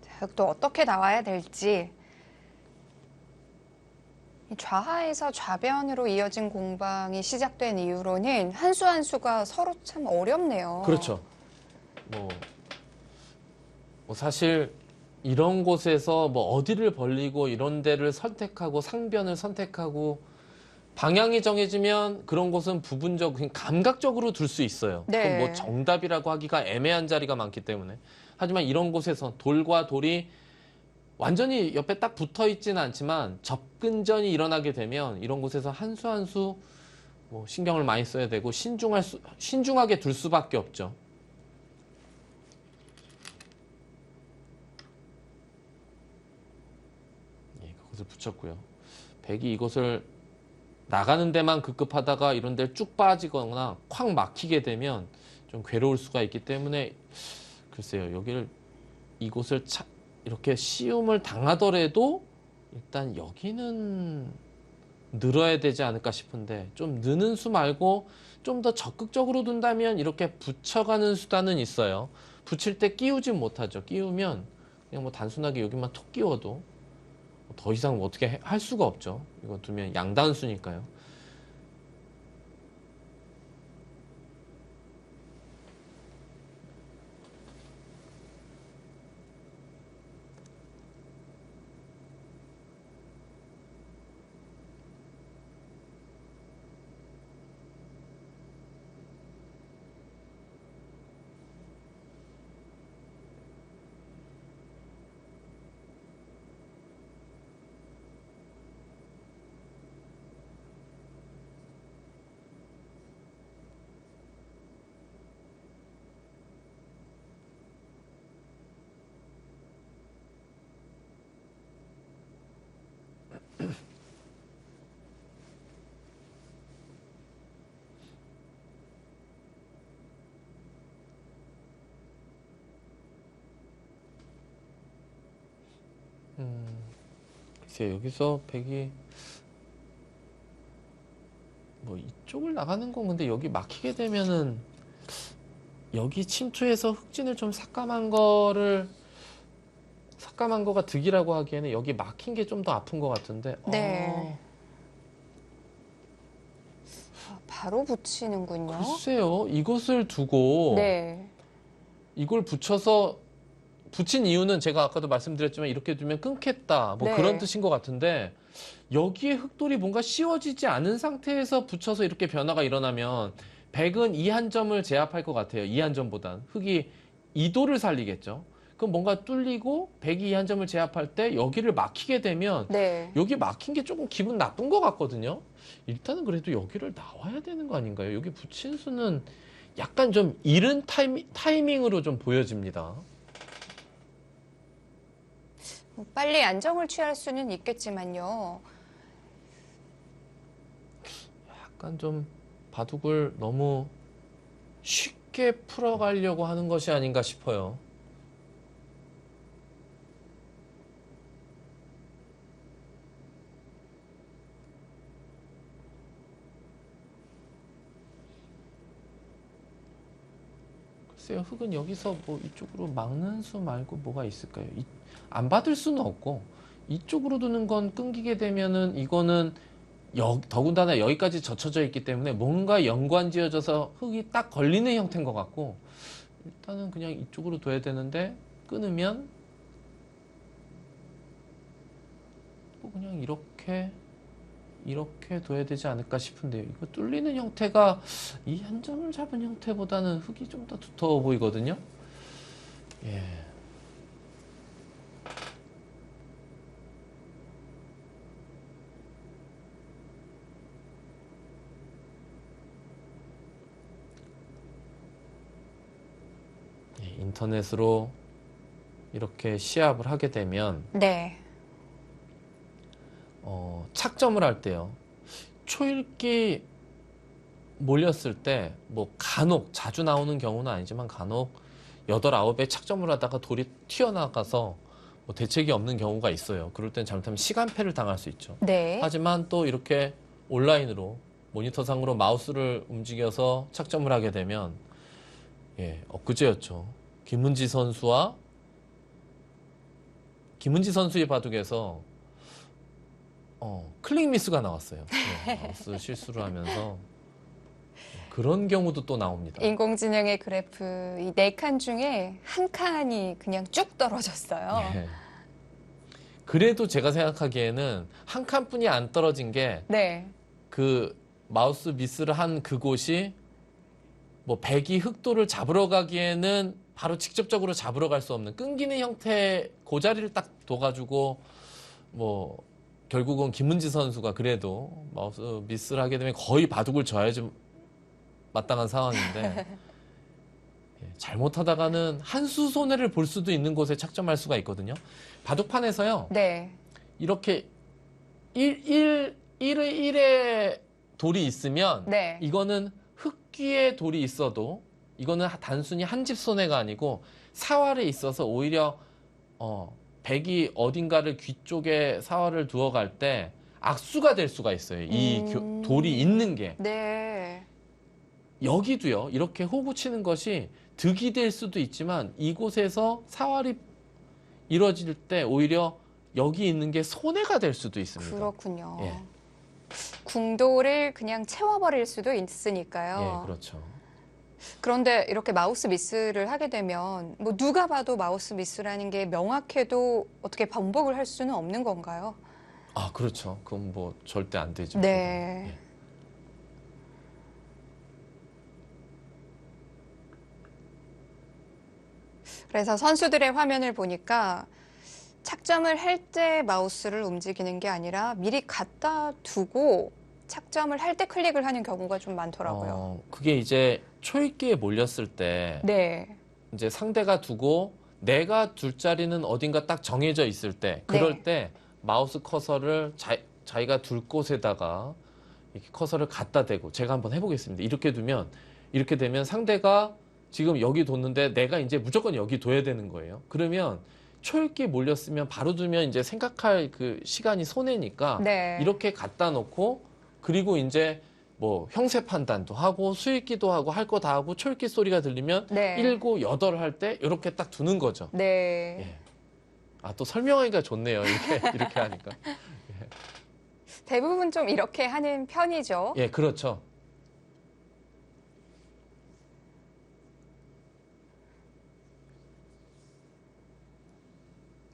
자, 또 어떻게 나와야 될지. 이 좌하에서 좌변으로 이어진 공방이 시작된 이후로는 한 수 한 수가 서로 참 어렵네요. 그렇죠. 뭐 사실 이런 곳에서 뭐 어디를 벌리고 이런 데를 선택하고 상변을 선택하고 방향이 정해지면 그런 곳은 부분적, 그냥 감각적으로 둘 수 있어요. 네. 그건 뭐 정답이라고 하기가 애매한 자리가 많기 때문에. 하지만 이런 곳에서 돌과 돌이 완전히 옆에 딱 붙어 있지는 않지만 접근전이 일어나게 되면 이런 곳에서 한 수 한 수 뭐 신경을 많이 써야 되고 신중하게 둘 수밖에 없죠. 예, 그것을 붙였고요. 백이 이것을 나가는 데만 급급하다가 이런 데를 쭉 빠지거나 콱 막히게 되면 좀 괴로울 수가 있기 때문에 글쎄요, 여기를 이곳을 이렇게 시움을 당하더라도 일단 여기는 늘어야 되지 않을까 싶은데 좀 느는 수 말고 좀 더 적극적으로 둔다면 이렇게 붙여가는 수단은 있어요. 붙일 때 끼우진 못하죠. 끼우면 그냥 뭐 단순하게 여기만 톡 끼워도 더 이상 뭐 어떻게 할 수가 없죠. 이거 두면 양단수니까요. 글쎄 여기서 백이 뭐 이쪽을 나가는 건 근데 여기 막히게 되면은 여기 침투해서 흑진을 좀 삭감한 거가 득이라고 하기에는 여기 막힌 게 좀 더 아픈 것 같은데. 네. 바로 붙이는군요. 글쎄요, 이것을 두고 네. 이걸 붙인 이유는 제가 아까도 말씀드렸지만 이렇게 두면 끊겠다 뭐 네. 그런 뜻인 것 같은데 여기에 흑돌이 뭔가 씌워지지 않은 상태에서 붙여서 이렇게 변화가 일어나면 백은 이 한 점을 제압할 것 같아요. 이 한 점보단 흑이 이도를 살리겠죠. 그럼 뭔가 뚫리고 백이 이 한 점을 제압할 때 여기를 막히게 되면 네. 여기 막힌 게 조금 기분 나쁜 것 같거든요. 일단은 그래도 여기를 나와야 되는 거 아닌가요? 여기 붙인 수는 약간 좀 이른 타이밍으로 좀 보여집니다. 빨리 안정을 취할 수는 있겠지만요. 약간 좀 바둑을 너무 쉽게 풀어가려고 하는 것이 아닌가 싶어요. 글쎄요, 흑은 여기서 뭐 이쪽으로 막는 수 말고 뭐가 있을까요? 안 받을 수는 없고 이쪽으로 두는 건 끊기게 되면은 이거는 더군다나 여기까지 젖혀져 있기 때문에 뭔가 연관지어져서 흙이 딱 걸리는 형태인 것 같고 일단은 그냥 이쪽으로 둬야 되는데 끊으면 뭐 그냥 이렇게 둬야 되지 않을까 싶은데요. 이거 뚫리는 형태가 이 한 점을 잡은 형태보다는 흙이 좀 더 두터워 보이거든요. 예. 인터넷으로 이렇게 시합을 하게 되면 네. 착점을 할 때요. 초읽기 몰렸을 때 뭐 간혹 자주 나오는 경우는 아니지만 간혹 8, 9에 착점을 하다가 돌이 튀어나가서 뭐 대책이 없는 경우가 있어요. 그럴 땐 잘못하면 시간패를 당할 수 있죠. 네. 하지만 또 이렇게 온라인으로 모니터상으로 마우스를 움직여서 착점을 하게 되면 엊그제였죠. 김은지 선수의 바둑에서 클릭 미스가 나왔어요. 마우스 실수를 하면서 그런 경우도 또 나옵니다. 인공지능의 그래프 이 4칸 중에 한 칸이 그냥 쭉 떨어졌어요. 예. 그래도 제가 생각하기에는 한 칸뿐이 안 떨어진 게 네. 그 마우스 미스를 한 그곳이 뭐 백이 흑도를 잡으러 가기에는 바로 직접적으로 잡으러 갈 수 없는 끊기는 형태의 그 자리를 딱 둬가지고 뭐 결국은 김은지 선수가 그래도 마우스 미스를 하게 되면 거의 바둑을 져야지 마땅한 상황인데 잘못하다가는 한 수 손해를 볼 수도 있는 곳에 착점할 수가 있거든요. 바둑판에서요. 네. 이렇게 1의 돌이 있으면 네. 이거는 흑기의 돌이 있어도 이거는 단순히 한 집 손해가 아니고 사활에 있어서 오히려 백이 어딘가를 귀 쪽에 사활을 두어갈 때 악수가 될 수가 있어요. 이 돌이 있는 게. 네. 여기도요. 이렇게 호구 치는 것이 득이 될 수도 있지만 이곳에서 사활이 이루어질 때 오히려 여기 있는 게 손해가 될 수도 있습니다. 그렇군요. 예. 궁돌을 그냥 채워버릴 수도 예, 있으니까요. 그렇죠. 그런데 이렇게 마우스 미스를 하게 되면 뭐 누가 봐도 마우스 미스라는 게 명확해도 어떻게 반복을 할 수는 없는 건가요? 아, 그렇죠. 그건 뭐 절대 안 되죠. 네. 예. 그래서 선수들의 화면을 보니까 착점을 할 때 마우스를 움직이는 게 아니라 미리 갖다 두고 착점을 할 때 클릭을 하는 경우가 좀 많더라고요. 그게 이제 초읽기에 몰렸을 때 네. 이제 상대가 두고 내가 둘 자리는 어딘가 딱 정해져 있을 때 그럴 네. 때 마우스 커서를 자기가 둘 곳에다가 이렇게 커서를 갖다 대고 제가 한번 해보겠습니다. 이렇게 두면 이렇게 되면 상대가 지금 여기 뒀는데 내가 이제 무조건 여기 둬야 되는 거예요. 그러면 초읽기에 몰렸으면 바로 두면 이제 생각할 그 시간이 손해니까 네. 이렇게 갖다 놓고 그리고 이제 뭐 형세 판단도 하고 수읽기도 하고 할 거 다 하고 초읽기 소리가 들리면 네. 1, 9, 8 할 때 이렇게 딱 두는 거죠. 네. 예. 아, 또 설명하기가 좋네요. 이렇게 하니까. 대부분 좀 이렇게 하는 편이죠. 예, 그렇죠.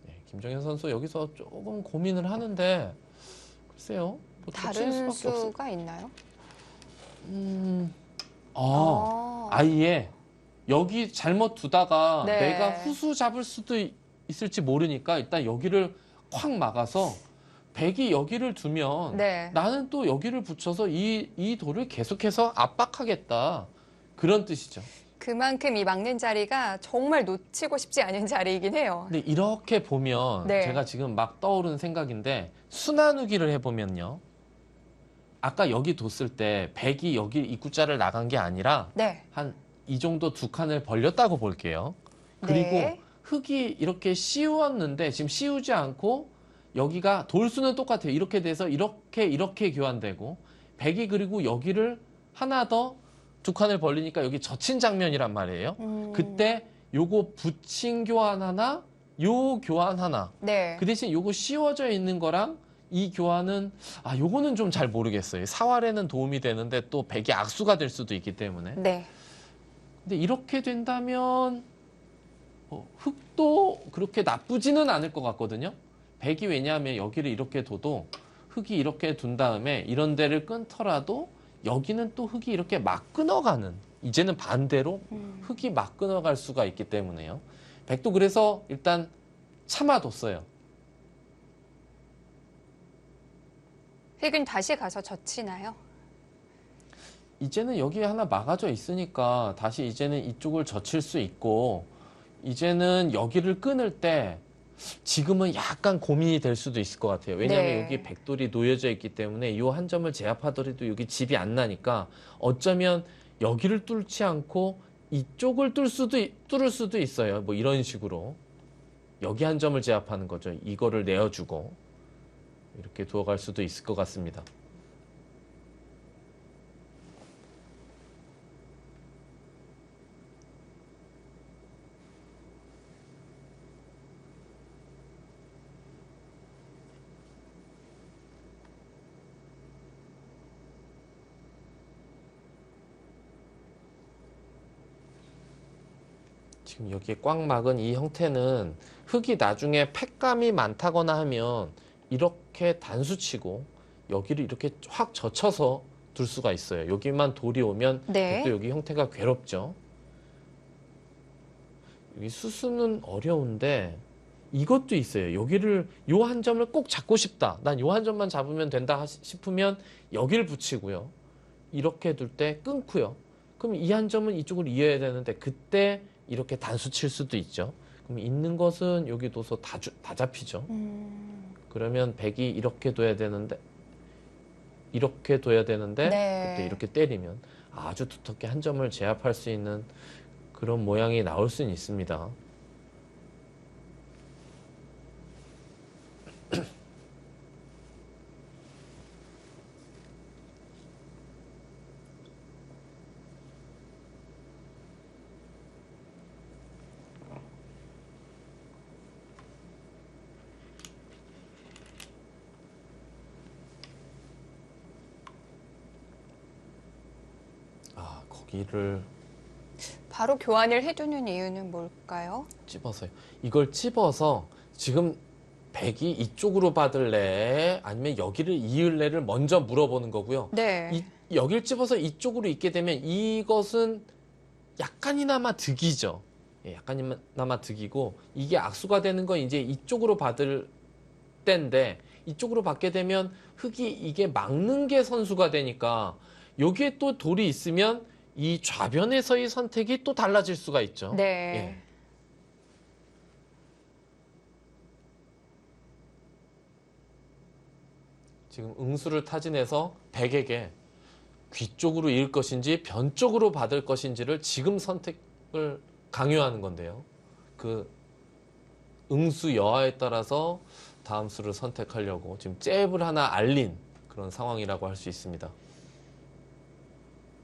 예, 김정현 선수 여기서 조금 고민을 하는데 글쎄요. 뭐 칠 다른 수밖에 없을 수가 있나요? 아예 여기 잘못 두다가 네. 내가 후수 잡을 수도 있을지 모르니까 일단 여기를 콱 막아서 백이 여기를 두면 네. 나는 또 여기를 붙여서 이 돌을 계속해서 압박하겠다. 그런 뜻이죠. 그만큼 이 막는 자리가 정말 놓치고 싶지 않은 자리이긴 해요. 근데 이렇게 보면 네. 제가 지금 막 떠오르는 생각인데 순환우기를 해보면요. 아까 여기 뒀을 때 백이 여기 입구자를 나간 게 아니라 네. 한 이 정도 두 칸을 벌렸다고 볼게요. 그리고 네. 흙이 이렇게 씌웠는데 지금 씌우지 않고 여기가 돌수는 똑같아요. 이렇게 돼서 이렇게 교환되고 백이 그리고 여기를 하나 더 두 칸을 벌리니까 여기 젖힌 장면이란 말이에요. 그때 요거 붙인 교환 하나, 요 교환 하나. 네. 그 대신 요거 씌워져 있는 거랑 이 교환은 요거는 좀 잘 모르겠어요. 사활에는 도움이 되는데 또 백이 악수가 될 수도 있기 때문에. 네. 근데 이렇게 된다면 흙도 그렇게 나쁘지는 않을 것 같거든요. 백이 왜냐하면 여기를 이렇게 둬도 흙이 이렇게 둔 다음에 이런 데를 끊더라도 여기는 또 흙이 이렇게 막 끊어가는 이제는 반대로 흙이 막 끊어갈 수가 있기 때문에요. 백도 그래서 일단 참아뒀어요. 흙은 다시 가서 젖히나요? 이제는 여기 하나 막아져 있으니까 다시 이제는 이쪽을 젖힐 수 있고 이제는 여기를 끊을 때 지금은 약간 고민이 될 수도 있을 것 같아요. 왜냐하면 네. 여기 백돌이 놓여져 있기 때문에 이 한 점을 제압하더라도 여기 집이 안 나니까 어쩌면 여기를 뚫지 않고 이쪽을 뚫을 수도 있어요. 뭐 이런 식으로 여기 한 점을 제압하는 거죠. 이거를 내어주고 이렇게 두어갈 수도 있을 것 같습니다. 지금 여기에 꽉 막은 이 형태는 흙이 나중에 팩감이 많다거나 하면 이렇게 단수치고 여기를 이렇게 확 젖혀서 둘 수가 있어요. 여기만 돌이 오면 네. 또 여기 형태가 괴롭죠. 여기 수수는 어려운데 이것도 있어요. 여기를 요 한 점을 꼭 잡고 싶다. 난 요 한 점만 잡으면 된다 싶으면 여기를 붙이고요. 이렇게 둘 때 끊고요. 그럼 이 한 점은 이쪽으로 이어야 되는데 그때 이렇게 단수 칠 수도 있죠. 그럼 있는 것은 여기 둬서 다 잡히죠. 그러면 백이 이렇게 둬야 되는데 네. 그때 이렇게 때리면 아주 두텁게 한 점을 제압할 수 있는 그런 모양이 나올 수는 있습니다. 거기를 바로 교환을 해두는 이유는 뭘까요? 찝어서요. 이걸 찝어서 지금 백이 이쪽으로 받을래 아니면 여기를 이을래를 먼저 물어보는 거고요. 네. 여길 찝어서 이쪽으로 있게 되면 이것은 약간이나마 득이죠. 예, 약간이나마 득이고 이게 악수가 되는 건 이제 이쪽으로 받을 때인데 이쪽으로 받게 되면 흙이 이게 막는 게 선수가 되니까 여기에 또 돌이 있으면 이 좌변에서의 선택이 또 달라질 수가 있죠. 네. 예. 지금 응수를 타진해서 백에게 귀 쪽으로 이을 것인지 변 쪽으로 받을 것인지를 지금 선택을 강요하는 건데요. 그 응수 여하에 따라서 다음 수를 선택하려고 지금 잽을 하나 알린 그런 상황이라고 할 수 있습니다.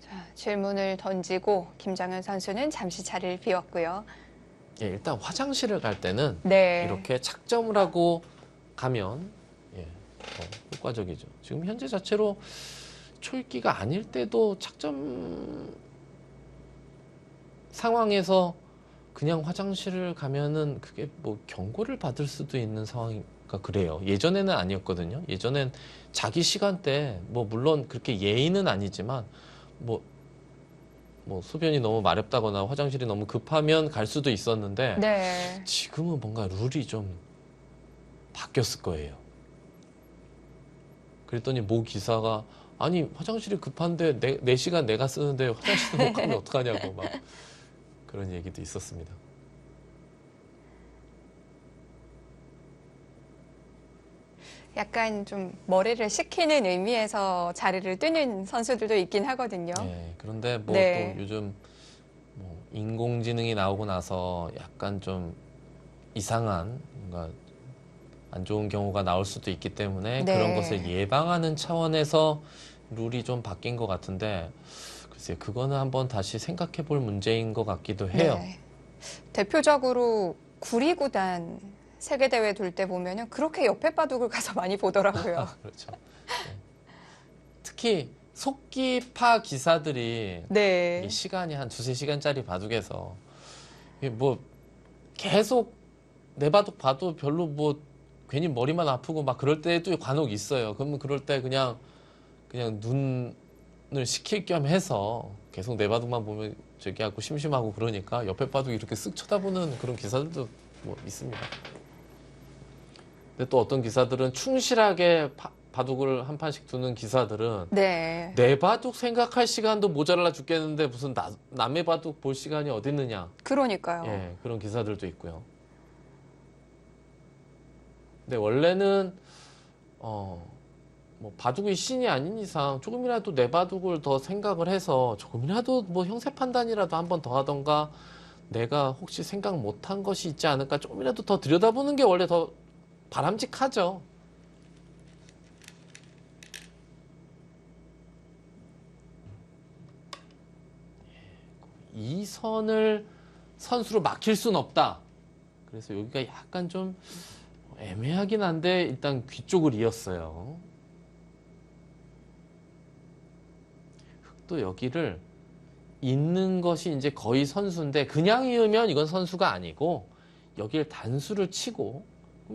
자, 질문을 던지고 김장현 선수는 잠시 자리를 비웠고요. 예, 일단 화장실을 갈 때는 네. 이렇게 착점을 하고 가면 예, 더 효과적이죠. 지금 현재 자체로 초읽기가 아닐 때도 착점 상황에서 그냥 화장실을 가면은 그게 뭐 경고를 받을 수도 있는 상황이니까 그래요. 예전에는 아니었거든요. 예전엔 자기 시간대 뭐 물론 그렇게 예의는 아니지만 뭐 소변이 너무 마렵다거나 화장실이 너무 급하면 갈 수도 있었는데 네. 지금은 뭔가 룰이 좀 바뀌었을 거예요. 그랬더니 모 기사가 아니 화장실이 급한데 내 시간 내가 쓰는데 화장실 못 가면 어떡하냐고 막 그런 얘기도 있었습니다. 약간 좀 머리를 식히는 의미에서 자리를 뜨는 선수들도 있긴 하거든요. 네, 그런데 뭐 네. 또 요즘 뭐 인공지능이 나오고 나서 약간 좀 이상한 뭔가 안 좋은 경우가 나올 수도 있기 때문에 네. 그런 것을 예방하는 차원에서 룰이 좀 바뀐 것 같은데 글쎄요, 그거는 한번 다시 생각해 볼 문제인 것 같기도 해요. 네. 대표적으로 구리구단 세계대회 돌 때 보면은 그렇게 옆에 바둑을 가서 많이 보더라고요. 그렇죠. 네. 특히 속기파 기사들이 네. 이 시간이 한 두세 시간짜리 바둑에서 이게 뭐 계속 내 바둑 봐도 별로 뭐 괜히 머리만 아프고 막 그럴 때도 간혹 있어요. 그러면 그럴 때 그냥 눈을 식힐 겸 해서 계속 내 바둑만 보면 저기 하고 심심하고 그러니까 옆에 바둑 이렇게 쓱 쳐다보는 그런 기사들도 뭐 있습니다. 근데 또 어떤 기사들은 충실하게 바둑을 한 판씩 두는 기사들은 네. 내 바둑 생각할 시간도 모자라 죽겠는데 무슨 남의 바둑 볼 시간이 어디 있느냐. 그러니까요. 예, 그런 기사들도 있고요. 근데 원래는 뭐 바둑의 신이 아닌 이상 조금이라도 내 바둑을 더 생각을 해서 조금이라도 뭐 형세 판단이라도 한 번 더 하던가 내가 혹시 생각 못한 것이 있지 않을까 조금이라도 더 들여다보는 게 원래 더 바람직하죠. 이 선을 선수로 막힐 순 없다. 그래서 여기가 약간 좀 애매하긴 한데 일단 귀 쪽을 이었어요. 흑도 여기를 잇는 것이 이제 거의 선수인데 그냥 이으면 이건 선수가 아니고 여기를 단수를 치고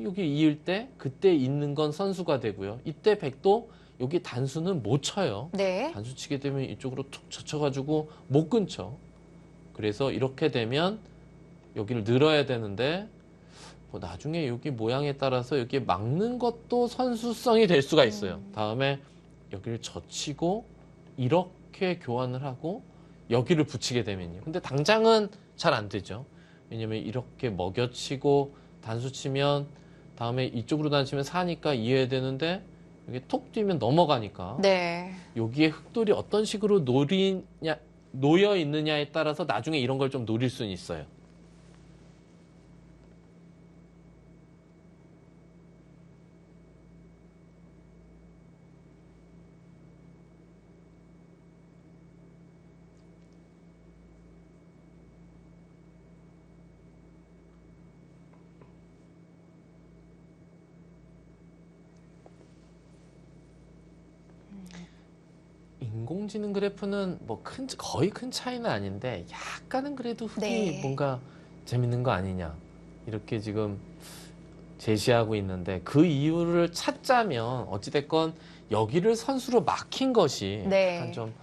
여기 이을 때 그때 잇는 건 선수가 되고요. 이때 백도 여기 단수는 못 쳐요. 네. 단수 치게 되면 이쪽으로 툭 젖혀가지고 못 끊죠. 그래서 이렇게 되면 여기를 늘어야 되는데 뭐 나중에 여기 모양에 따라서 여기 막는 것도 선수성이 될 수가 있어요. 다음에 여기를 젖히고 이렇게 교환을 하고 여기를 붙이게 되면요. 근데 당장은 잘 안 되죠. 왜냐면 이렇게 먹여치고 단수 치면 다음에 이쪽으로 단치면 사니까 이해해야 되는데 여기 톡 뛰면 넘어가니까 네. 여기에 흑돌이 어떤 식으로 놓여 있느냐에 따라서 나중에 이런 걸 좀 노릴 수는 있어요. 인공지능 그래프는 뭐 거의 큰 차이는 아닌데 약간은 그래도 흑이 네. 뭔가 재밌는 거 아니냐 이렇게 지금 제시하고 있는데 그 이유를 찾자면 어찌됐건 여기를 선수로 막힌 것이 네. 약간 좀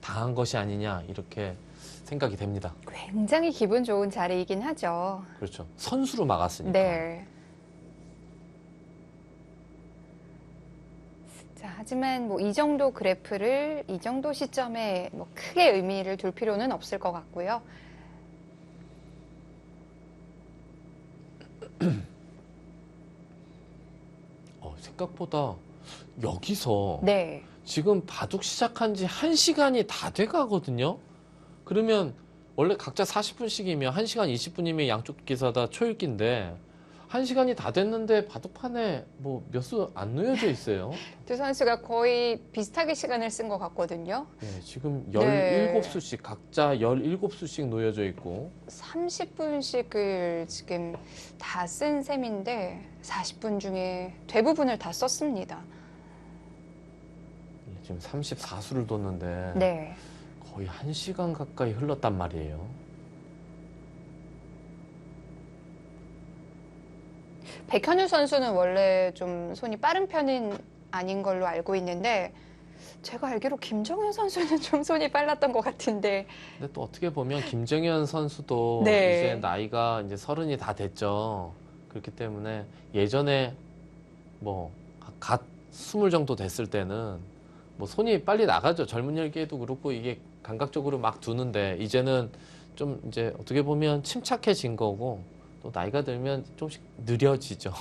당한 것이 아니냐 이렇게 생각이 됩니다. 굉장히 기분 좋은 자리이긴 하죠. 그렇죠. 선수로 막았으니까. 네. 자, 하지만 뭐 이 정도 그래프를 이 정도 시점에 뭐 크게 의미를 둘 필요는 없을 것 같고요. 생각보다 여기서 네. 지금 바둑 시작한 지 1시간이 다 돼 가거든요. 그러면 원래 각자 40분씩이면 1시간 20분이면 양쪽 기사 다 초읽기인데 1시간이 다 됐는데 바둑판에 뭐 몇 수 안 놓여져 있어요. 두 선수가 거의 비슷하게 시간을 쓴 것 같거든요. 네, 지금 네. 17수씩 각자 17수씩 놓여져 있고 30분씩을 지금 다 쓴 셈인데 40분 중에 대부분을 다 썼습니다. 지금 34수를 뒀는데 네. 거의 1시간 가까이 흘렀단 말이에요. 백현우 선수는 원래 좀 손이 빠른 편은 아닌 걸로 알고 있는데 제가 알기로 김정현 선수는 좀 손이 빨랐던 것 같은데. 근데 또 어떻게 보면 김정현 선수도 네. 이제 나이가 이제 30이 다 됐죠. 그렇기 때문에 예전에 뭐 갓 20 정도 됐을 때는 뭐 손이 빨리 나가죠. 젊은 열기에도 그렇고 이게 감각적으로 막 두는데 이제는 좀 이제 어떻게 보면 침착해진 거고 또 나이가 들면 조금씩 느려지죠.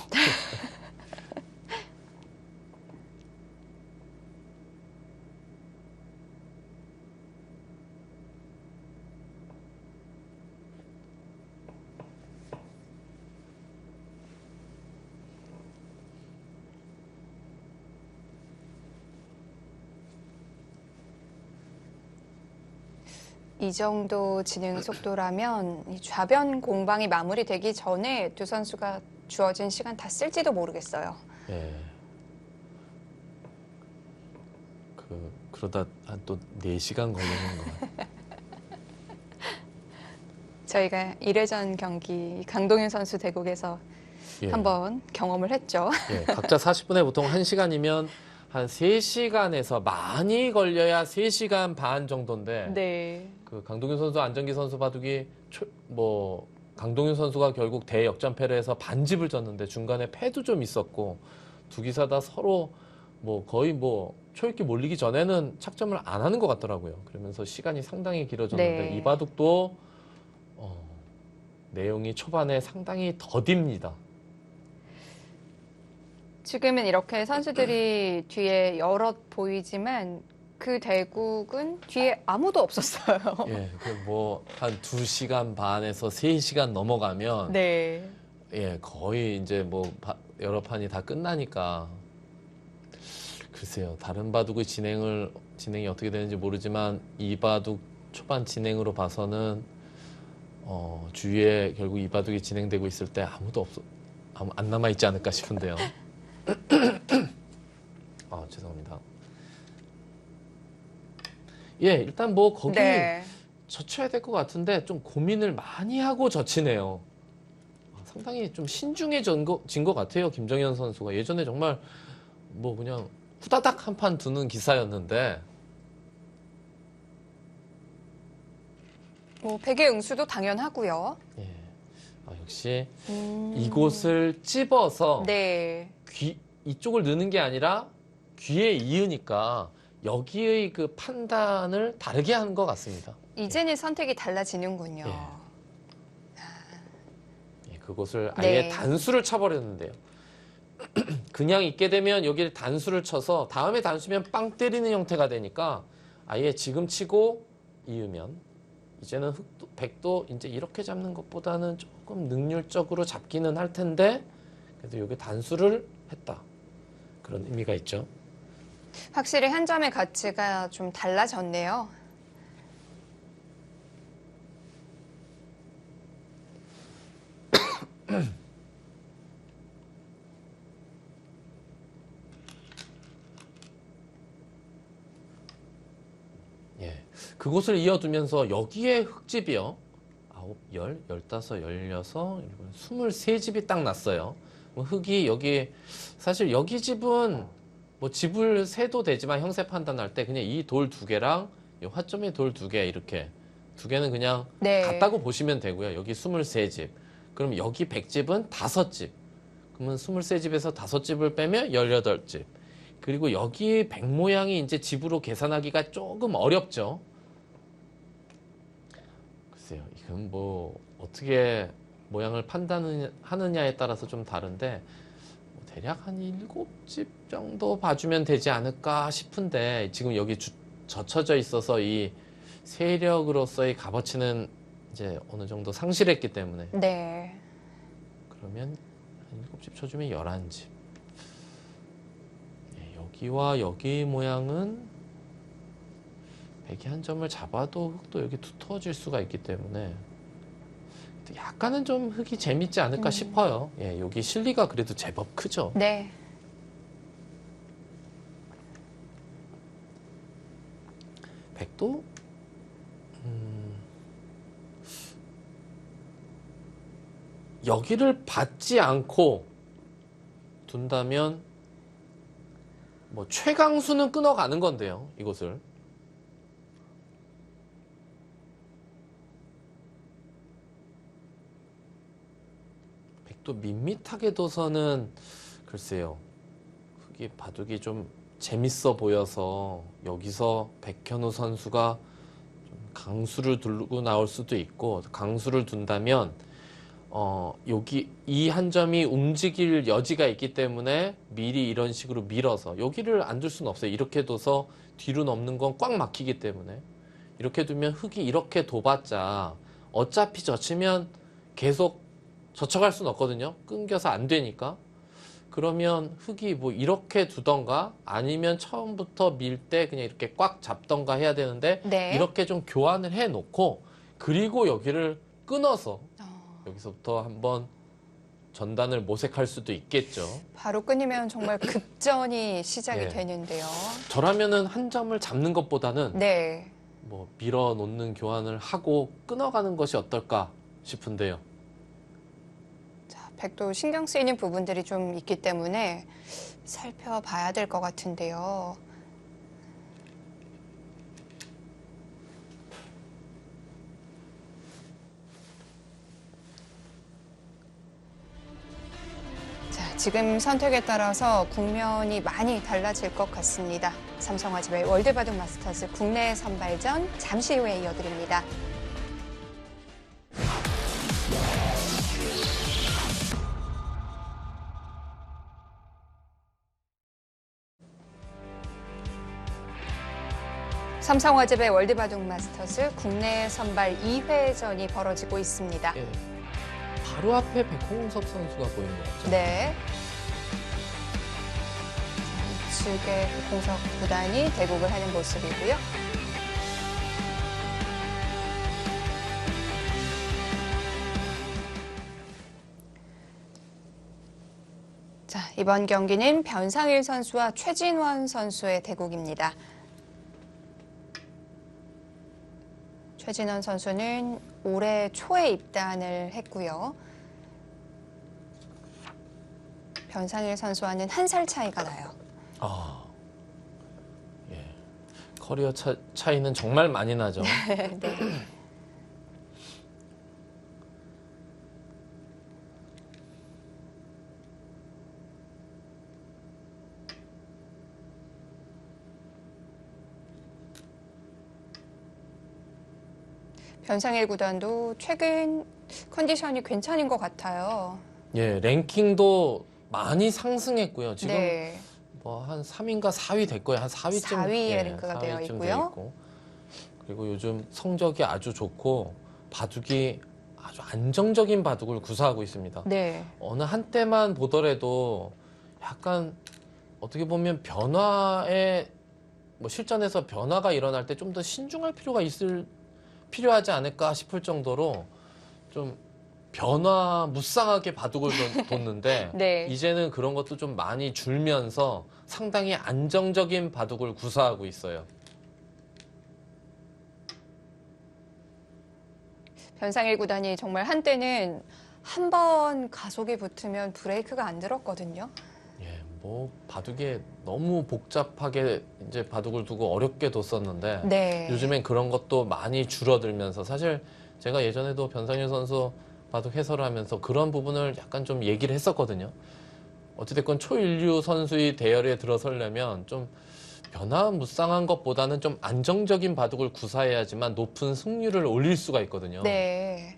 이 정도 진행 속도라면 이 좌변 공방이 마무리되기 전에 두 선수가 주어진 시간 다 쓸지도 모르겠어요. 예. 그러다 한 또 4시간 걸리는 거. 저희가 1회전 경기 강동윤 선수 대국에서 예. 한번 경험을 했죠. 예. 각자 40분에 보통 1시간이면 한 3시간에서 많이 걸려야 3시간 반 정도인데 네. 그 강동윤 선수, 안정기 선수 바둑이 강동윤 선수가 결국 대역전패를 해서 반집을 졌는데 중간에 패도 좀 있었고 두 기사 다 서로 뭐 거의 뭐 초읽기 몰리기 전에는 착점을 안 하는 것 같더라고요. 그러면서 시간이 상당히 길어졌는데 네. 이 바둑도 내용이 초반에 상당히 더딥니다. 지금은 이렇게 선수들이 뒤에 여럿 보이지만 그 대국은 뒤에 아무도 없었어요. 예, 뭐 한 2시간 반에서 3시간 넘어가면 네. 예, 거의 이제 뭐 여러 판이 다 끝나니까 글쎄요. 다른 바둑의 진행이 어떻게 되는지 모르지만 이 바둑 초반 진행으로 봐서는 주위에 결국 이 바둑이 진행되고 있을 때 아무도 안 남아 있지 않을까 싶은데요. 아, 죄송합니다. 예, 일단 뭐 거기 네. 젖혀야 될 것 같은데 좀 고민을 많이 하고 젖히네요. 상당히 좀 신중해진 것 같아요. 김정현 선수가 예전에 정말 뭐 그냥 후다닥 한 판 두는 기사였는데 뭐 백의 응수도 당연하고요. 예. 역시 이곳을 찝어서 네. 이쪽을 넣는 게 아니라 귀에 이으니까 여기의 그 판단을 다르게 하는 것 같습니다. 이제는 선택이 달라지는군요. 예, 그곳을 아예 네. 단수를 쳐버렸는데요. 그냥 있게 되면 여기를 단수를 쳐서 다음에 단수면 빵 때리는 형태가 되니까 아예 지금 치고 이으면 이제는 백도 이제 이렇게 잡는 것보다는 조금 능률적으로 잡기는 할 텐데 그래도 여기 단수를 했다. 그런 의미가 있죠. 확실히 한 점의 가치가 좀 달라졌네요. 예, 그곳을 이어두면서 여기에 흙집이요. 9, 10, 15, 16, 23집이 딱 났어요. 흙이 여기 사실 여기 집은 뭐 집을 세도 되지만 형세 판단할 때 그냥 이 돌 2개랑 이 화점의 돌 2개 이렇게 2개는 그냥 네. 같다고 보시면 되고요. 여기 23집. 그럼 여기 100집은 5집. 그러면 23집에서 5집을 빼면 18집. 그리고 여기 백 모양이 이제 집으로 계산하기가 조금 어렵죠. 글쎄요, 이건 뭐 어떻게 모양을 판단하느냐에 따라서 좀 다른데 뭐 대략 한 7집 정도 봐주면 되지 않을까 싶은데 지금 여기 젖혀져 있어서 이 세력으로서의 값어치는 이제 어느 정도 상실했기 때문에 네. 그러면 한 7집 쳐주면 11집. 여기와 여기 모양은 백이 한 점을 잡아도 흙도 여기 두터워질 수가 있기 때문에 약간은 좀 흙이 재밌지 않을까 싶어요. 예, 여기 실리가 그래도 제법 크죠. 네. 백도 여기를 받지 않고 둔다면 뭐 최강수는 끊어가는 건데요. 이곳을. 백도 밋밋하게 둬서는 글쎄요. 흙이 바둑이 좀 재밌어 보여서 여기서 백현우 선수가 좀 강수를 두고 나올 수도 있고 강수를 둔다면 여기 이 한 점이 움직일 여지가 있기 때문에 미리 이런 식으로 밀어서 여기를 안 둘 수는 없어요. 이렇게 둬서 뒤로 넘는 건 꽉 막히기 때문에 이렇게 두면 흙이 이렇게 둬봤자 어차피 젖히면 계속 젖혀갈 수는 없거든요. 끊겨서 안 되니까. 그러면 흙이 뭐 이렇게 두던가 아니면 처음부터 밀 때 그냥 이렇게 꽉 잡던가 해야 되는데 네. 이렇게 좀 교환을 해놓고 그리고 여기를 끊어서 여기서부터 한번 전단을 모색할 수도 있겠죠. 바로 끊이면 정말 급전이 시작이 예. 되는데요. 저라면은 한 점을 잡는 것보다는 네. 뭐 밀어 놓는 교환을 하고 끊어가는 것이 어떨까 싶은데요. 자, 백도 신경 쓰이는 부분들이 좀 있기 때문에 살펴봐야 될 것 같은데요. 자, 지금 선택에 따라서 국면이 많이 달라질 것 같습니다. 삼성화재의 월드바둑 마스터즈 국내 선발전 잠시 후에 이어드립니다. 삼성화재배 월드바둑 마스터즈 국내 선발 2회전이 벌어지고 있습니다. 예, 바로 앞에 백홍석 선수가 보이는 것 같죠? 네. 우측에 백홍석 구단이 대국을 하는 모습이고요. 자, 이번 경기는 변상일 선수와 최진원 선수의 대국입니다. 최진원 선수는 올해 초에 입단을 했고요. 변상일 선수와는 1살 차이가 나요. 아, 예, 커리어 차이는 정말 많이 나죠. 네. 변상일 구단도 최근 컨디션이 괜찮은 것 같아요. 예, 랭킹도 많이 상승했고요. 지금 네. 뭐 한 3위인가 4위 될 거예요. 한 4위쯤 4위에 랭크가 되어 4위쯤 있고요. 돼 있고. 그리고 요즘 성적이 아주 좋고 바둑이 아주 안정적인 바둑을 구사하고 있습니다. 네. 어느 한때만 보더라도 약간 어떻게 보면 변화에 뭐 실전에서 변화가 일어날 때 좀 더 신중할 필요하지 않을까 싶을 정도로 좀 무쌍하게 바둑을 뒀는데 네. 이제는 그런 것도 좀 많이 줄면서 상당히 안정적인 바둑을 구사하고 있어요. 변상일 구단이 정말 한때는 한 번 가속이 붙으면 브레이크가 안 들었거든요. 예, 뭐 바둑에 너무 복잡하게 이제 바둑을 두고 어렵게 뒀었는데 네. 요즘엔 그런 것도 많이 줄어들면서 사실 제가 예전에도 변상일 선수 바둑 해설을 하면서 그런 부분을 약간 좀 얘기를 했었거든요. 어찌됐건 초일류 선수의 대열에 들어서려면 좀 변화무쌍한 것보다는 좀 안정적인 바둑을 구사해야지만 높은 승률을 올릴 수가 있거든요. 네.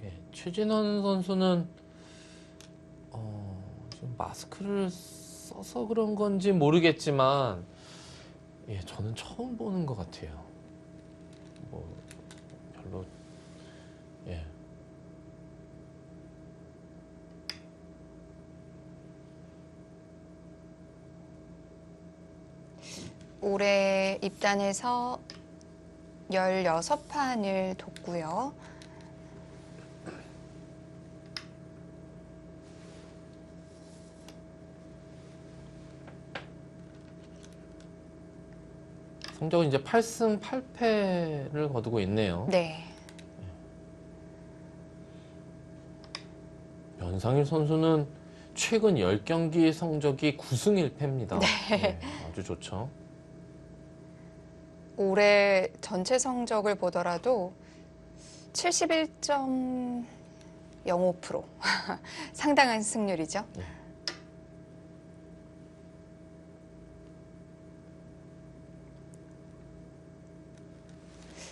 예, 최진원 선수는 지금 마스크를 써서 그런 건지 모르겠지만 예, 저는 처음 보는 것 같아요. 뭐 별로 예. 올해 입단해서 16판을 뒀고요. 성적은 이제 8승 8패를 거두고 있네요. 네. 변상일 선수는 최근 10경기 성적이 9승 1패입니다. 네, 아주 좋죠. 올해 전체 성적을 보더라도 71.05% 상당한 승률이죠. 네.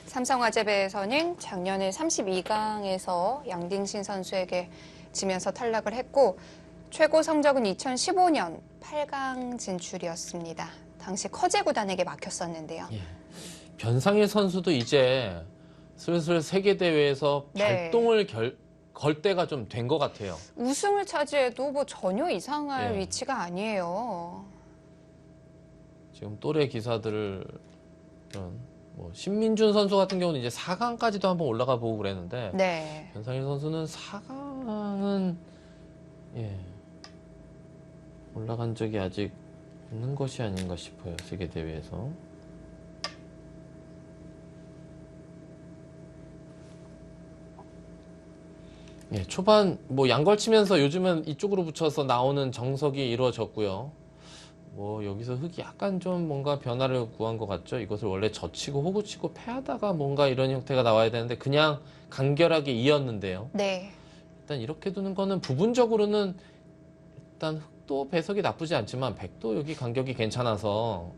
삼성화재배에서는 작년에 32강에서 양딩신 선수에게 지면서 탈락을 했고 최고 성적은 2015년 8강 진출이었습니다. 당시 커제 구단에게 막혔었는데요. 예. 변상일 선수도 이제 슬슬 세계대회에서 네. 발동을 걸 때가 좀 된 것 같아요. 우승을 차지해도 뭐 전혀 이상할 예. 위치가 아니에요. 지금 또래 기사들은 뭐 신민준 선수 같은 경우는 이제 4강까지도 한번 올라가 보고 그랬는데 네. 변상일 선수는 4강은 예, 올라간 적이 아직 없는 것이 아닌가 싶어요. 세계대회에서. 예, 초반 뭐 양걸 치면서 요즘은 이쪽으로 붙여서 나오는 정석이 이루어졌고요. 뭐 여기서 흙이 약간 좀 뭔가 변화를 구한 것 같죠. 이것을 원래 젖히고 호구치고 패하다가 뭔가 이런 형태가 나와야 되는데 그냥 간결하게 이었는데요. 네. 일단 이렇게 두는 거는 부분적으로는 일단 흙 흑도 배석이 나쁘지 않지만 백도 여기 간격이 괜찮아서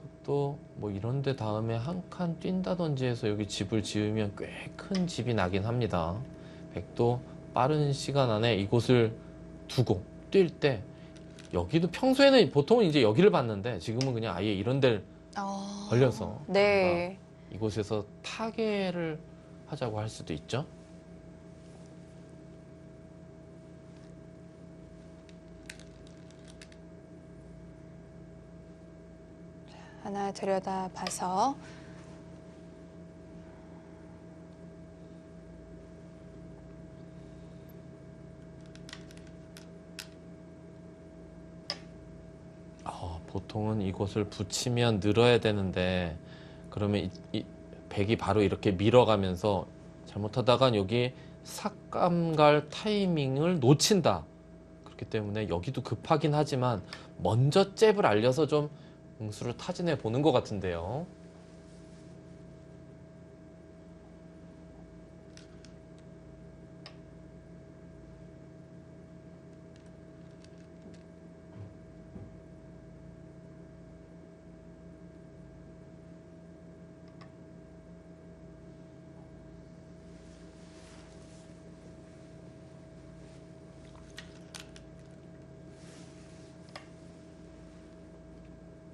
흑도 뭐 이런데 다음에 한 칸 뛴다든지 해서 여기 집을 지으면 꽤 큰 집이 나긴 합니다. 백도 빠른 시간 안에 이곳을 두고 뛸 때 여기도 평소에는 보통은 이제 여기를 봤는데 지금은 그냥 아예 이런 데를 걸려서 네. 이곳에서 타개를 하자고 할 수도 있죠. 하나 들여다봐서 보통은 이곳을 붙이면 늘어야 되는데 그러면 이 백이 바로 이렇게 밀어가면서 잘못하다간 여기 삭감 타이밍을 놓친다. 그렇기 때문에 여기도 급하긴 하지만 먼저 잽을 알려서 좀 응수를 타진해 보는 것 같은데요.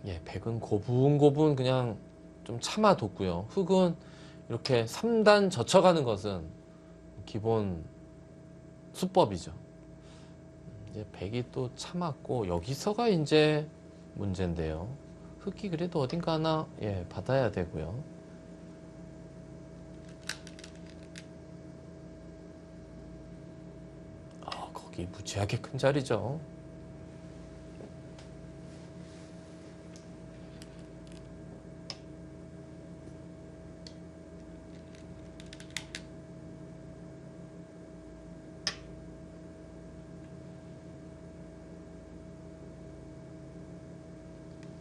예, 백은 고분고분 그냥 좀 참아뒀고요. 흑은 이렇게 3단 젖혀가는 것은 기본 수법이죠. 이제 백이 또 참았고 여기서가 이제 문제인데요. 흑이 그래도 어딘가 하나 예, 받아야 되고요. 거기 무지하게 큰 자리죠.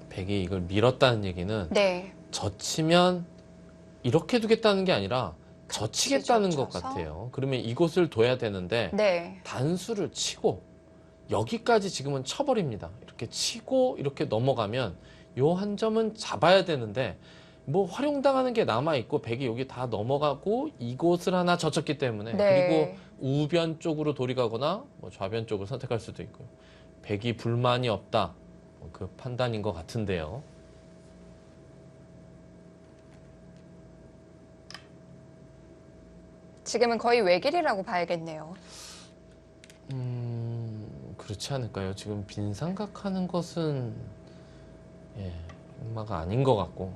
백이 이걸 밀었다는 얘기는 네. 젖히면 이렇게 두겠다는 게 아니라 젖히겠다는 것 젖혀서? 같아요. 그러면 이곳을 둬야 되는데 네. 단수를 치고 여기까지 지금은 쳐버립니다. 이렇게 치고 이렇게 넘어가면 요 한 점은 잡아야 되는데 뭐 활용당하는 게 남아있고 백이 여기 다 넘어가고 이곳을 하나 젖혔기 때문에 네. 그리고 우변 쪽으로 돌이 가거나 뭐 좌변 쪽을 선택할 수도 있고요. 백이 불만이 없다. 그 판단인 것 같은데요. 지금은 거의 외길이라고 봐야겠네요. 그렇지 않을까요? 지금 빈삼각하는 것은 예, 흑마가 아닌 것 같고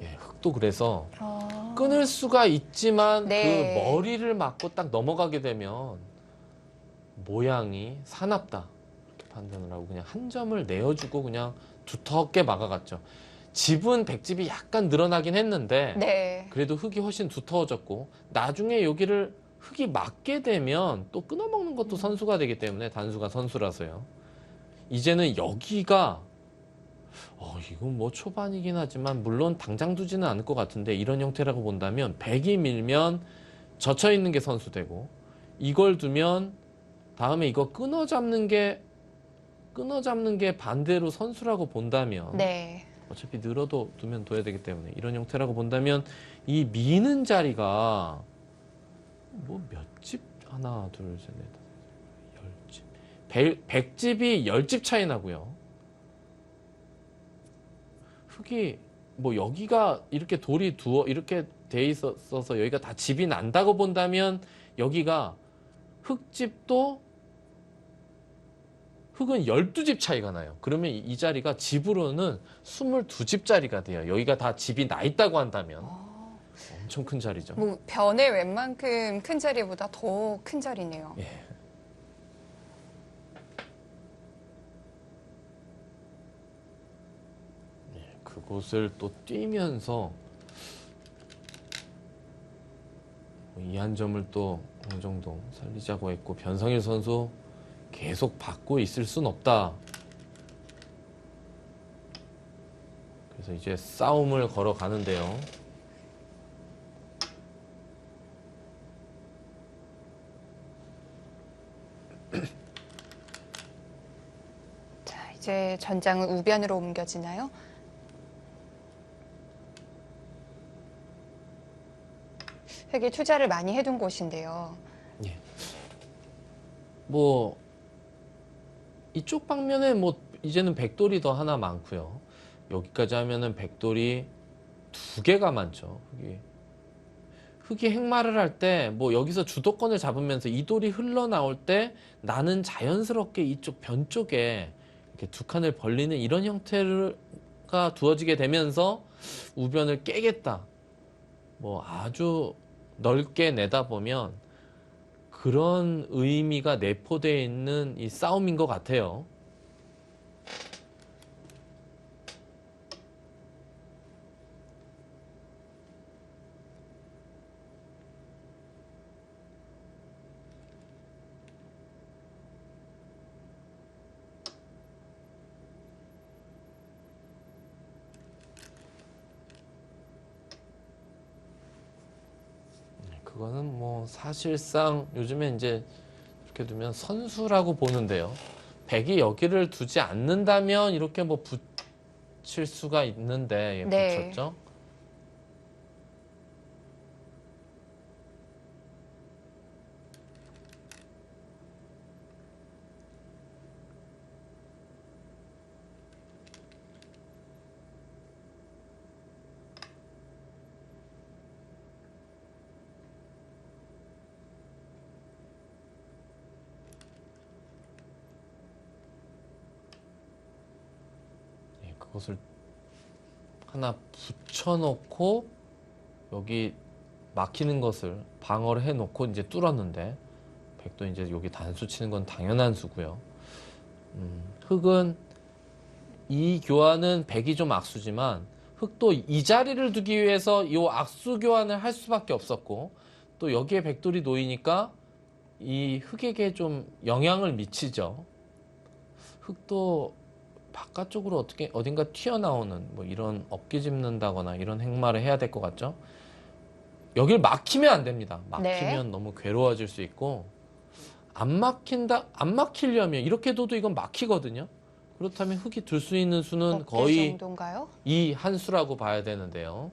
예, 흑도 그래서 끊을 수가 있지만 네. 그 머리를 맞고 딱 넘어가게 되면 모양이 사납다 이렇게 판단을 하고 그냥 한 점을 내어주고 그냥 두텁게 막아갔죠. 집은 백집이 약간 늘어나긴 했는데 네. 그래도 흙이 훨씬 두터워졌고 나중에 여기를 흙이 맞게 되면 또 끊어먹는 것도 선수가 되기 때문에 단수가 선수라서요. 이제는 여기가 이건 뭐 초반이긴 하지만 물론 당장 두지는 않을 것 같은데 이런 형태라고 본다면 백이 밀면 젖혀 있는 게 선수 되고 이걸 두면 다음에 이거 끊어 잡는 게 반대로 선수라고 본다면 네. 어차피 늘어도 두면 둬야 되기 때문에 이런 형태라고 본다면 이 미는 자리가 뭐 몇 집? 하나, 둘, 셋, 넷, 다섯, 열 집. 백집이 10집 차이 나고요. 흙이 뭐 여기가 이렇게 돌이 이렇게 돼 있어서 여기가 다 집이 난다고 본다면 여기가 흙집도 흙은 12집 차이가 나요. 그러면 이 자리가 집으로는 22집짜리가 돼요. 여기가 다 집이 나 있다고 한다면 엄청 큰 자리죠. 뭐 변의 웬만큼 큰 자리보다 더 큰 자리네요. 예. 그곳을 또 뛰면서 이 한 점을 또 어느 정도 살리자고 했고 변성일 선수 계속 받고 있을 순 없다. 그래서 이제 싸움을 걸어가는데요. 자, 이제 전장은 우변으로 옮겨지나요? 흑이 투자를 많이 해둔 곳인데요. 예. 뭐 이쪽 방면에 뭐 이제는 백돌이 더 하나 많고요. 여기까지 하면은 백돌이 2개가 많죠. 흑이 행마를 할 때 뭐 여기서 주도권을 잡으면서 이 돌이 흘러나올 때 나는 자연스럽게 이쪽 변 쪽에 이렇게 2칸을 벌리는 이런 형태가 두어지게 되면서 우변을 깨겠다. 뭐 아주 넓게 내다보면 그런 의미가 내포되어 있는 이 싸움인 것 같아요. 그거는 뭐 사실상 요즘에 이제 이렇게 두면 선수라고 보는데요. 백이 여기를 두지 않는다면 이렇게 뭐 붙일 수가 있는데 네. 붙였죠. 그것을 하나 붙여놓고 여기 막히는 것을 방어를 해놓고 이제 뚫었는데 백도 이제 여기 단수 치는 건 당연한 수고요. 흑은 이 교환은 백이 좀 악수지만 흑도 이 자리를 두기 위해서 이 악수 교환을 할 수밖에 없었고 또 여기에 백돌이 놓이니까 이 흑에게 좀 영향을 미치죠. 흑도 바깥쪽으로 어떻게 어딘가 튀어나오는 뭐 이런 어깨 짚는다거나 이런 행마를 해야 될 것 같죠. 여길 막히면 안 됩니다. 막히면 네. 너무 괴로워질 수 있고 안 막히려면 이렇게 둬도 이건 막히거든요. 그렇다면 흑이 들 수 있는 수는 몇 개 거의 정도인가요? 이 한 수라고 봐야 되는데요.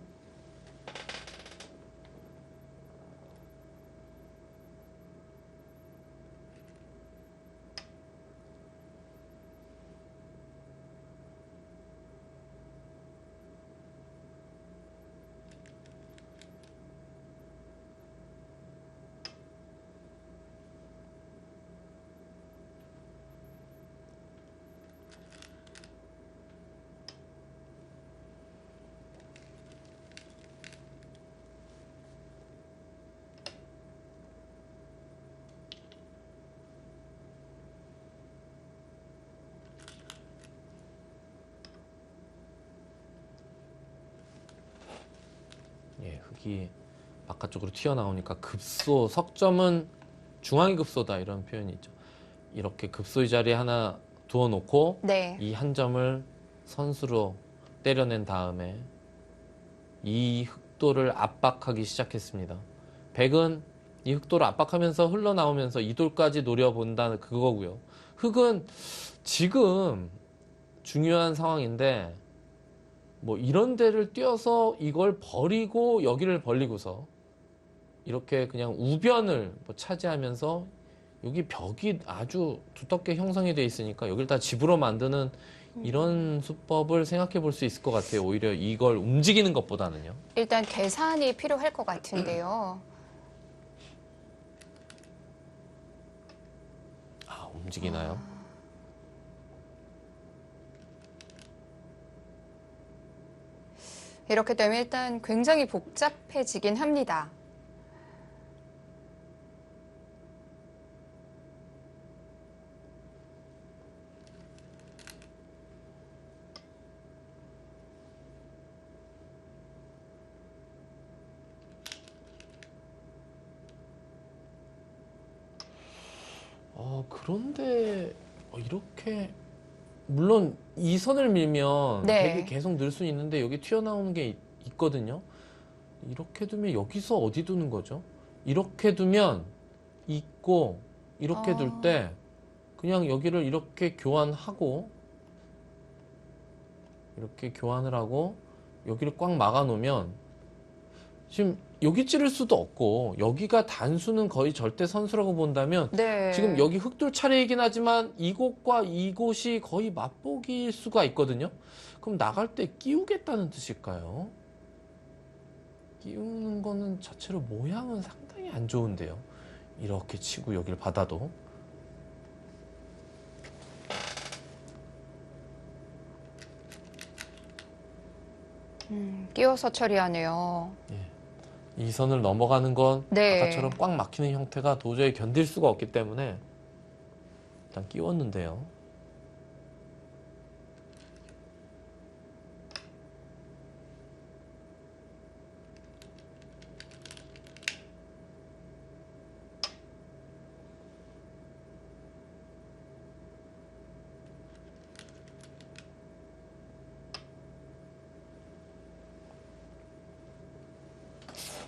예, 흑이 바깥쪽으로 튀어나오니까 급소, 석점은 중앙이 급소다 이런 표현이 있죠. 이렇게 급소의 자리에 하나 두어놓고 네. 이 한 점을 선수로 때려낸 다음에 이 흑도를 압박하기 시작했습니다. 백은 이 흑도를 압박하면서 흘러나오면서 이 돌까지 노려본다는 그거고요. 흑은 지금 중요한 상황인데 뭐 이런 데를 뛰어서 이걸 버리고 여기를 벌리고서 이렇게 그냥 우변을 뭐 차지하면서 여기 벽이 아주 두텁게 형성이 돼 있으니까 여기를 다 집으로 만드는 이런 수법을 생각해 볼 수 있을 것 같아요. 오히려 이걸 움직이는 것보다는요. 일단 계산이 필요할 것 같은데요. 아, 움직이나요? 이렇게 되면 일단 굉장히 복잡해지긴 합니다. 그런데 이렇게 물론 이 선을 밀면 네. 백이 계속 늘 수 있는데 여기 튀어나오는 게 있거든요. 이렇게 두면 여기서 어디 두는 거죠? 이렇게 두면 있고 이렇게 둘 때 그냥 여기를 이렇게 교환하고 이렇게 교환을 하고 여기를 꽉 막아 놓으면 지금 여기 찌를 수도 없고 여기가 단수는 거의 절대 선수라고 본다면 네. 지금 여기 흑돌 차례이긴 하지만 이곳과 이곳이 거의 맞보기일 수가 있거든요. 그럼 나갈 때 끼우겠다는 뜻일까요? 끼우는 거는 자체로 모양은 상당히 안 좋은데요. 이렇게 치고 여기를 받아도. 끼워서 처리하네요. 이 선을 넘어가는 건 네. 아까처럼 꽉 막히는 형태가 도저히 견딜 수가 없기 때문에 일단 끼웠는데요.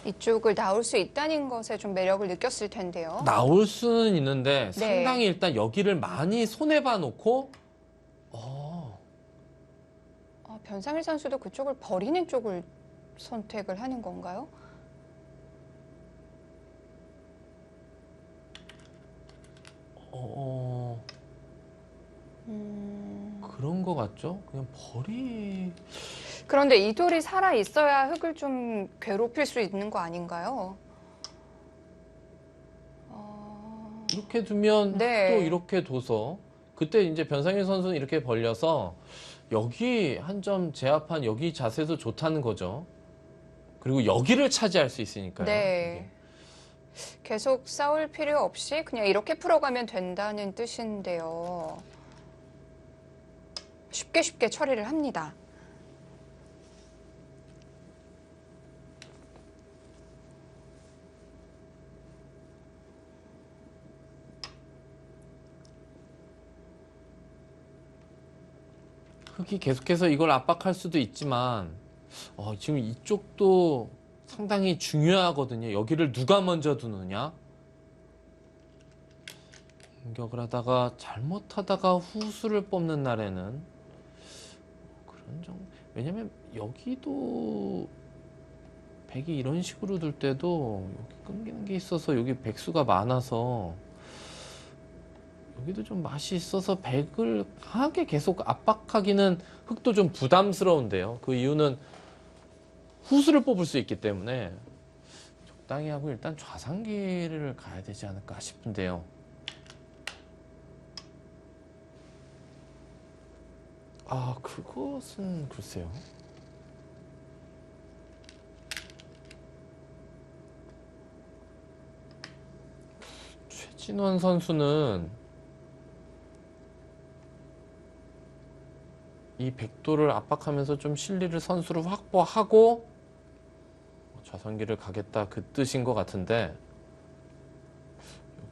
이쪽을 나올 수 있다는 것에 좀 매력을 느꼈을 텐데요. 나올 수는 있는데 네. 상당히 일단 여기를 많이 손해봐 놓고 변상일 선수도 그쪽을 버리는 쪽을 선택을 하는 건가요? 그런 거 같죠? 그냥 그런데 이 돌이 살아 있어야 흙을 좀 괴롭힐 수 있는 거 아닌가요? 이렇게 두면 네. 또 이렇게 둬서 그때 이제 변상일 선수는 이렇게 벌려서 여기 한 점 제압한 여기 자세도 좋다는 거죠. 그리고 여기를 차지할 수 있으니까요. 네. 계속 싸울 필요 없이 그냥 이렇게 풀어가면 된다는 뜻인데요. 쉽게 쉽게 처리를 합니다. 흑이 계속해서 이걸 압박할 수도 있지만 지금 이쪽도 상당히 중요하거든요. 여기를 누가 먼저 두느냐. 공격을 하다가 잘못하다가 후수를 뽑는 날에는 그런 정도. 왜냐면 여기도 백이 이런 식으로 둘 때도 여기 끊기는 게 있어서 여기 백수가 많아서 여기도 좀 맛이 있어서 백을 강하게 계속 압박하기는 흑도 좀 부담스러운데요. 그 이유는 후수를 뽑을 수 있기 때문에 적당히 하고 일단 좌상기를 가야 되지 않을까 싶은데요. 그것은 글쎄요. 최진원 선수는 이 백도를 압박하면서 좀 실리를 선수로 확보하고 좌선기를 가겠다 그 뜻인 것 같은데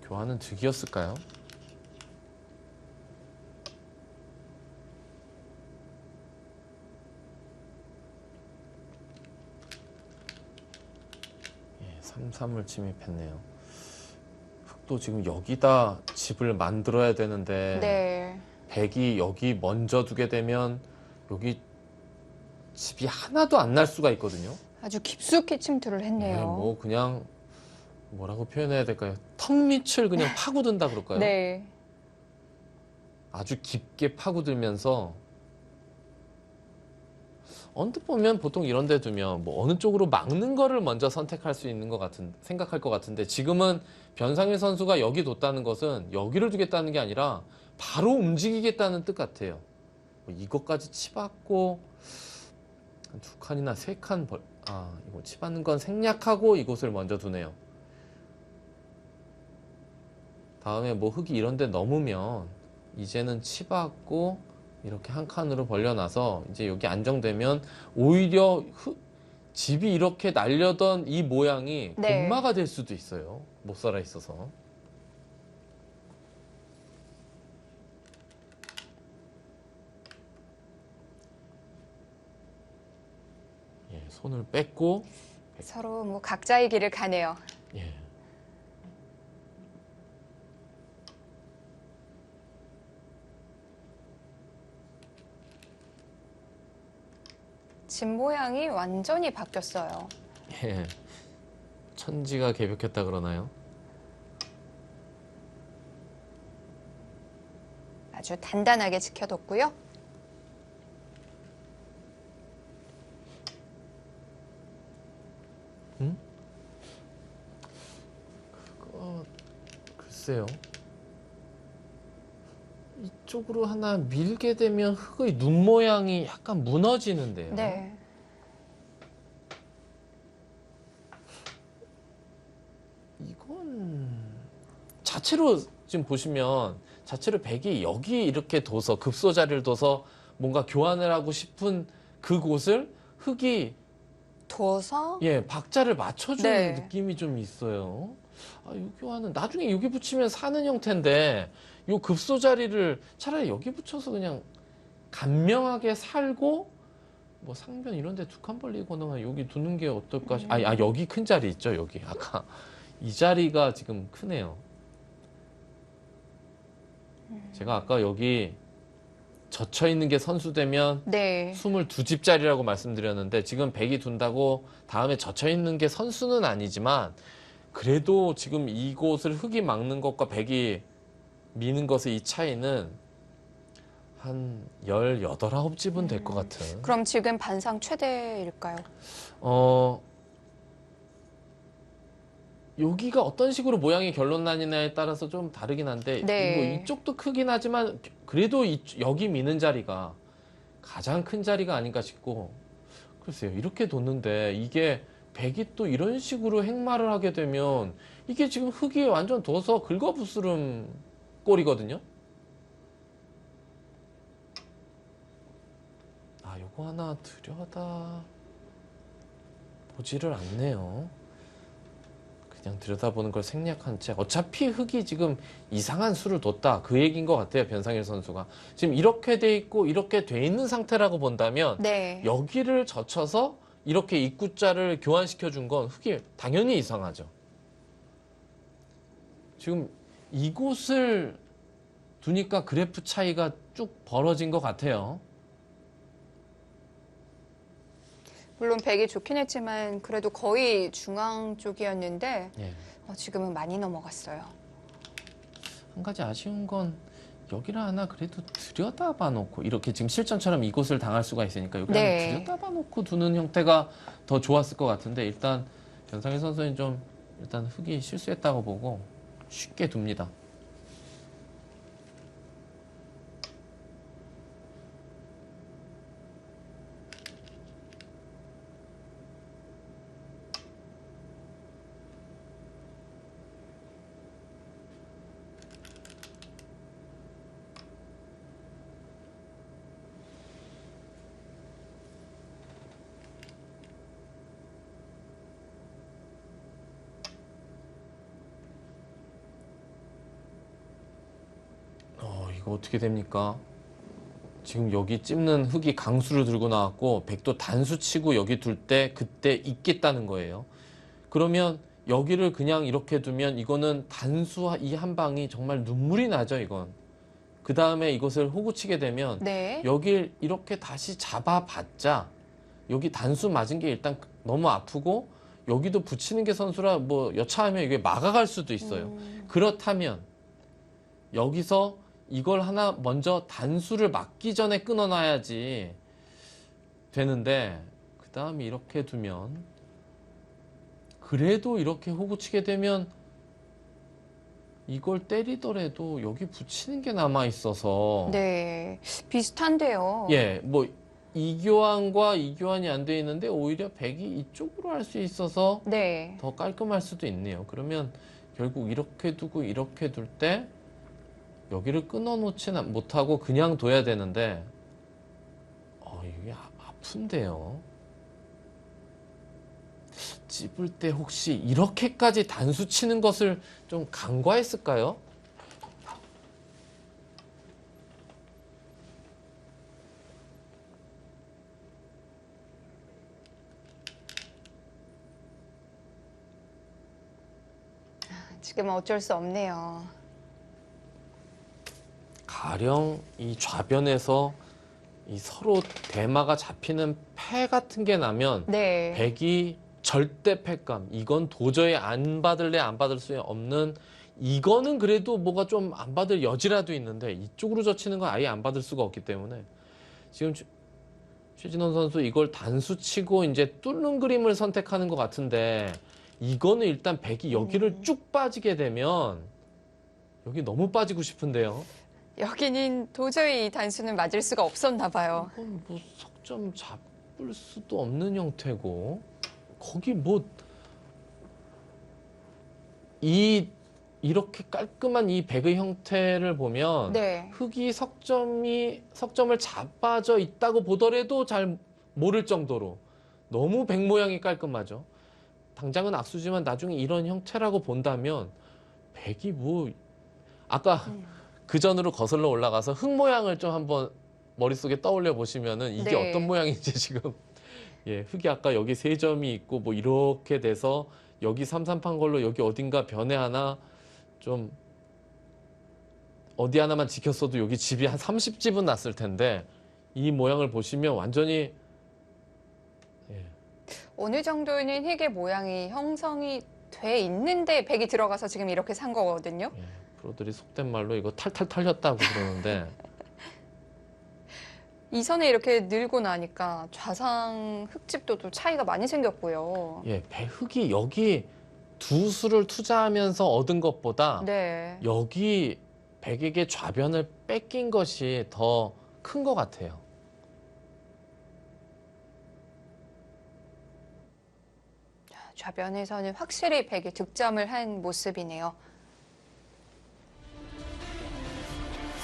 교환은 득이었을까요? 예, 3-3을 침입했네요. 흑도 지금 여기다 집을 만들어야 되는데 네. 백이 여기 먼저 두게 되면 여기 집이 하나도 안 날 수가 있거든요. 아주 깊숙이 침투를 했네요. 네, 뭐 그냥 뭐라고 표현해야 될까요? 턱 밑을 그냥 파고든다 그럴까요? 네. 아주 깊게 파고들면서 언뜻 보면 보통 이런 데 두면 뭐 어느 쪽으로 막는 거를 먼저 선택할 수 있는 것 같은 생각할 것 같은데 지금은 변상일 선수가 여기 뒀다는 것은 여기를 두겠다는 게 아니라 바로 움직이겠다는 뜻 같아요. 뭐 이것까지 치받고 한 2칸이나 3칸 이거 치받는 건 생략하고 이곳을 먼저 두네요. 다음에 뭐 흙이 이런 데 넘으면 이제는 치받고 이렇게 한 칸으로 벌려놔서 이제 여기 안정되면 오히려 집이 이렇게 날려던 이 모양이 네. 공마가 될 수도 있어요. 못 살아 있어서. 손을 뺐고 서로 뭐 각자의 길을 가네요. 예. 집 모양이 완전히 바뀌었어요. 예. 천지가 개벽했다 그러나요? 아주 단단하게 지켜뒀고요. 글쎄요. 이쪽으로 하나 밀게 되면 흙의 눈 모양이 약간 무너지는데요. 네. 이건 자체로 지금 보시면 자체로 백이 여기 이렇게 둬서 급소 자리를 둬서 뭔가 교환을 하고 싶은 그곳을 흙이 둬서 박자를 맞춰주는 네. 느낌이 좀 있어요. 아, 이 교환은 나중에 여기 붙이면 사는 형태인데 요 급소 자리를 차라리 여기 붙여서 그냥 간명하게 살고 뭐 상변 이런 데 두 칸 벌리거나 여기 두는 게 어떨까? 여기 큰 자리 있죠, 여기. 아까 이 자리가 지금 크네요. 제가 아까 여기 젖혀 있는 게 선수되면 네. 22집짜리라고 말씀드렸는데 지금 100이 둔다고 다음에 젖혀 있는 게 선수는 아니지만 그래도 지금 이곳을 흙이 막는 것과 100이 미는 것의 이 차이는 한 18, 19집은 될 것 같은. 그럼 지금 반상 최대일까요? 여기가 어떤 식으로 모양이 결론나느냐에 따라서 좀 다르긴 한데 네. 뭐 이쪽도 크긴 하지만 그래도 여기 미는 자리가 가장 큰 자리가 아닌가 싶고 글쎄요. 이렇게 뒀는데 이게 백이 또 이런 식으로 행마를 하게 되면 이게 지금 흙이 완전 둬서 긁어부스름 꼴이거든요. 아, 요거 하나 들여다 보지를 않네요. 그냥 들여다보는 걸 생략한 채 어차피 흙이 지금 이상한 수를 뒀다 그 얘기인 것 같아요. 변상일 선수가 지금 이렇게 돼 있고 이렇게 돼 있는 상태라고 본다면 네. 여기를 젖혀서 이렇게 입구자를 교환시켜 준 건 흙이 당연히 이상하죠. 지금 이곳을 두니까 그래프 차이가 쭉 벌어진 것 같아요. 물론 100이 좋긴 했지만 그래도 거의 중앙 쪽이었는데 예. 지금은 많이 넘어갔어요. 한 가지 아쉬운 건 여기를 하나 그래도 들여다봐 놓고 이렇게 지금 실전처럼 이곳을 당할 수가 있으니까 여기 네. 하나 들여다봐 놓고 두는 형태가 더 좋았을 것 같은데 일단 변상일 선수는 좀 일단 흙이 실수했다고 보고 쉽게 둡니다. 이거 어떻게 됩니까? 지금 여기 찝는 흙이 강수를 들고 나왔고 백도 단수 치고 여기 둘 때 그때 있겠다는 거예요. 그러면 여기를 그냥 이렇게 두면 이거는 단수 이 한 방이 정말 눈물이 나죠, 이건. 그 다음에 이것을 호구치게 되면 네. 여길 이렇게 다시 잡아봤자 여기 단수 맞은 게 일단 너무 아프고 여기도 붙이는 게 선수라 뭐 여차하면 이게 막아갈 수도 있어요. 그렇다면 여기서 이걸 하나 먼저 단수를 막기 전에 끊어놔야지 되는데 그 다음에 이렇게 두면 그래도 이렇게 호구치게 되면 이걸 때리더라도 여기 붙이는 게 남아 있어서 네. 비슷한데요. 뭐 이교환과 이교환이 안 돼 있는데 오히려 백이 이쪽으로 할 수 있어서 네. 더 깔끔할 수도 있네요. 그러면 결국 이렇게 두고 이렇게 둘 때 여기를 끊어놓지는 못하고 그냥 둬야 되는데 이게 아픈데요. 찝을 때 혹시 이렇게까지 단수 치는 것을 좀 간과했을까요? 지금은 어쩔 수 없네요. 가령 이 좌변에서 이 서로 대마가 잡히는 패 같은 게 나면 네. 백이 절대 패감. 이건 도저히 안 받을래 안 받을 수 없는, 이거는 그래도 뭐가 좀 안 받을 여지라도 있는데 이쪽으로 젖히는 건 아예 안 받을 수가 없기 때문에 지금 최진원 선수 이걸 단수 치고 이제 뚫는 그림을 선택하는 것 같은데, 이거는 일단 백이 여기를 쭉 빠지게 되면 여기 너무 빠지고 싶은데요. 여기는 도저히 이 단수는 맞을 수가 없었나 봐요. 이건 뭐 석점 잡을 수도 없는 형태고, 거기 뭐 이렇게 깔끔한 이 백의 형태를 보면 네. 흙이 석점을 잡아져 있다고 보더라도 잘 모를 정도로 너무 백 모양이 깔끔하죠. 당장은 악수지만 나중에 이런 형태라고 본다면 백이 뭐 아까 그 전으로 거슬러 올라가서 흙 모양을 좀 한번 머릿속에 떠올려 보시면은 이게 네. 어떤 모양인지 지금, 예, 흙이 아까 여기 세 점이 있고 뭐 이렇게 돼서 여기 삼삼판 걸로 여기 어딘가 변에 하나 좀 어디 하나만 지켰어도 여기 집이 한 30집은 났을 텐데 이 모양을 보시면 완전히, 예, 어느 정도는 흙의 모양이 형성이 돼 있는데 백이 들어가서 지금 이렇게 산 거거든요. 예, 프로들이 속된 말로 이거 탈탈 털렸다고 그러는데 이 선에 이렇게 늘고 나니까 좌상 흙집도 또 차이가 많이 생겼고요. 예, 흙이 여기 두 수를 투자하면서 얻은 것보다 네. 여기 백에게 좌변을 뺏긴 것이 더 큰 것 같아요. 좌변에서는 확실히 백이 득점을 한 모습이네요.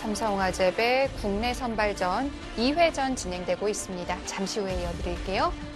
삼성화재배 국내 선발전 2회전 진행되고 있습니다. 잠시 후에 이어드릴게요.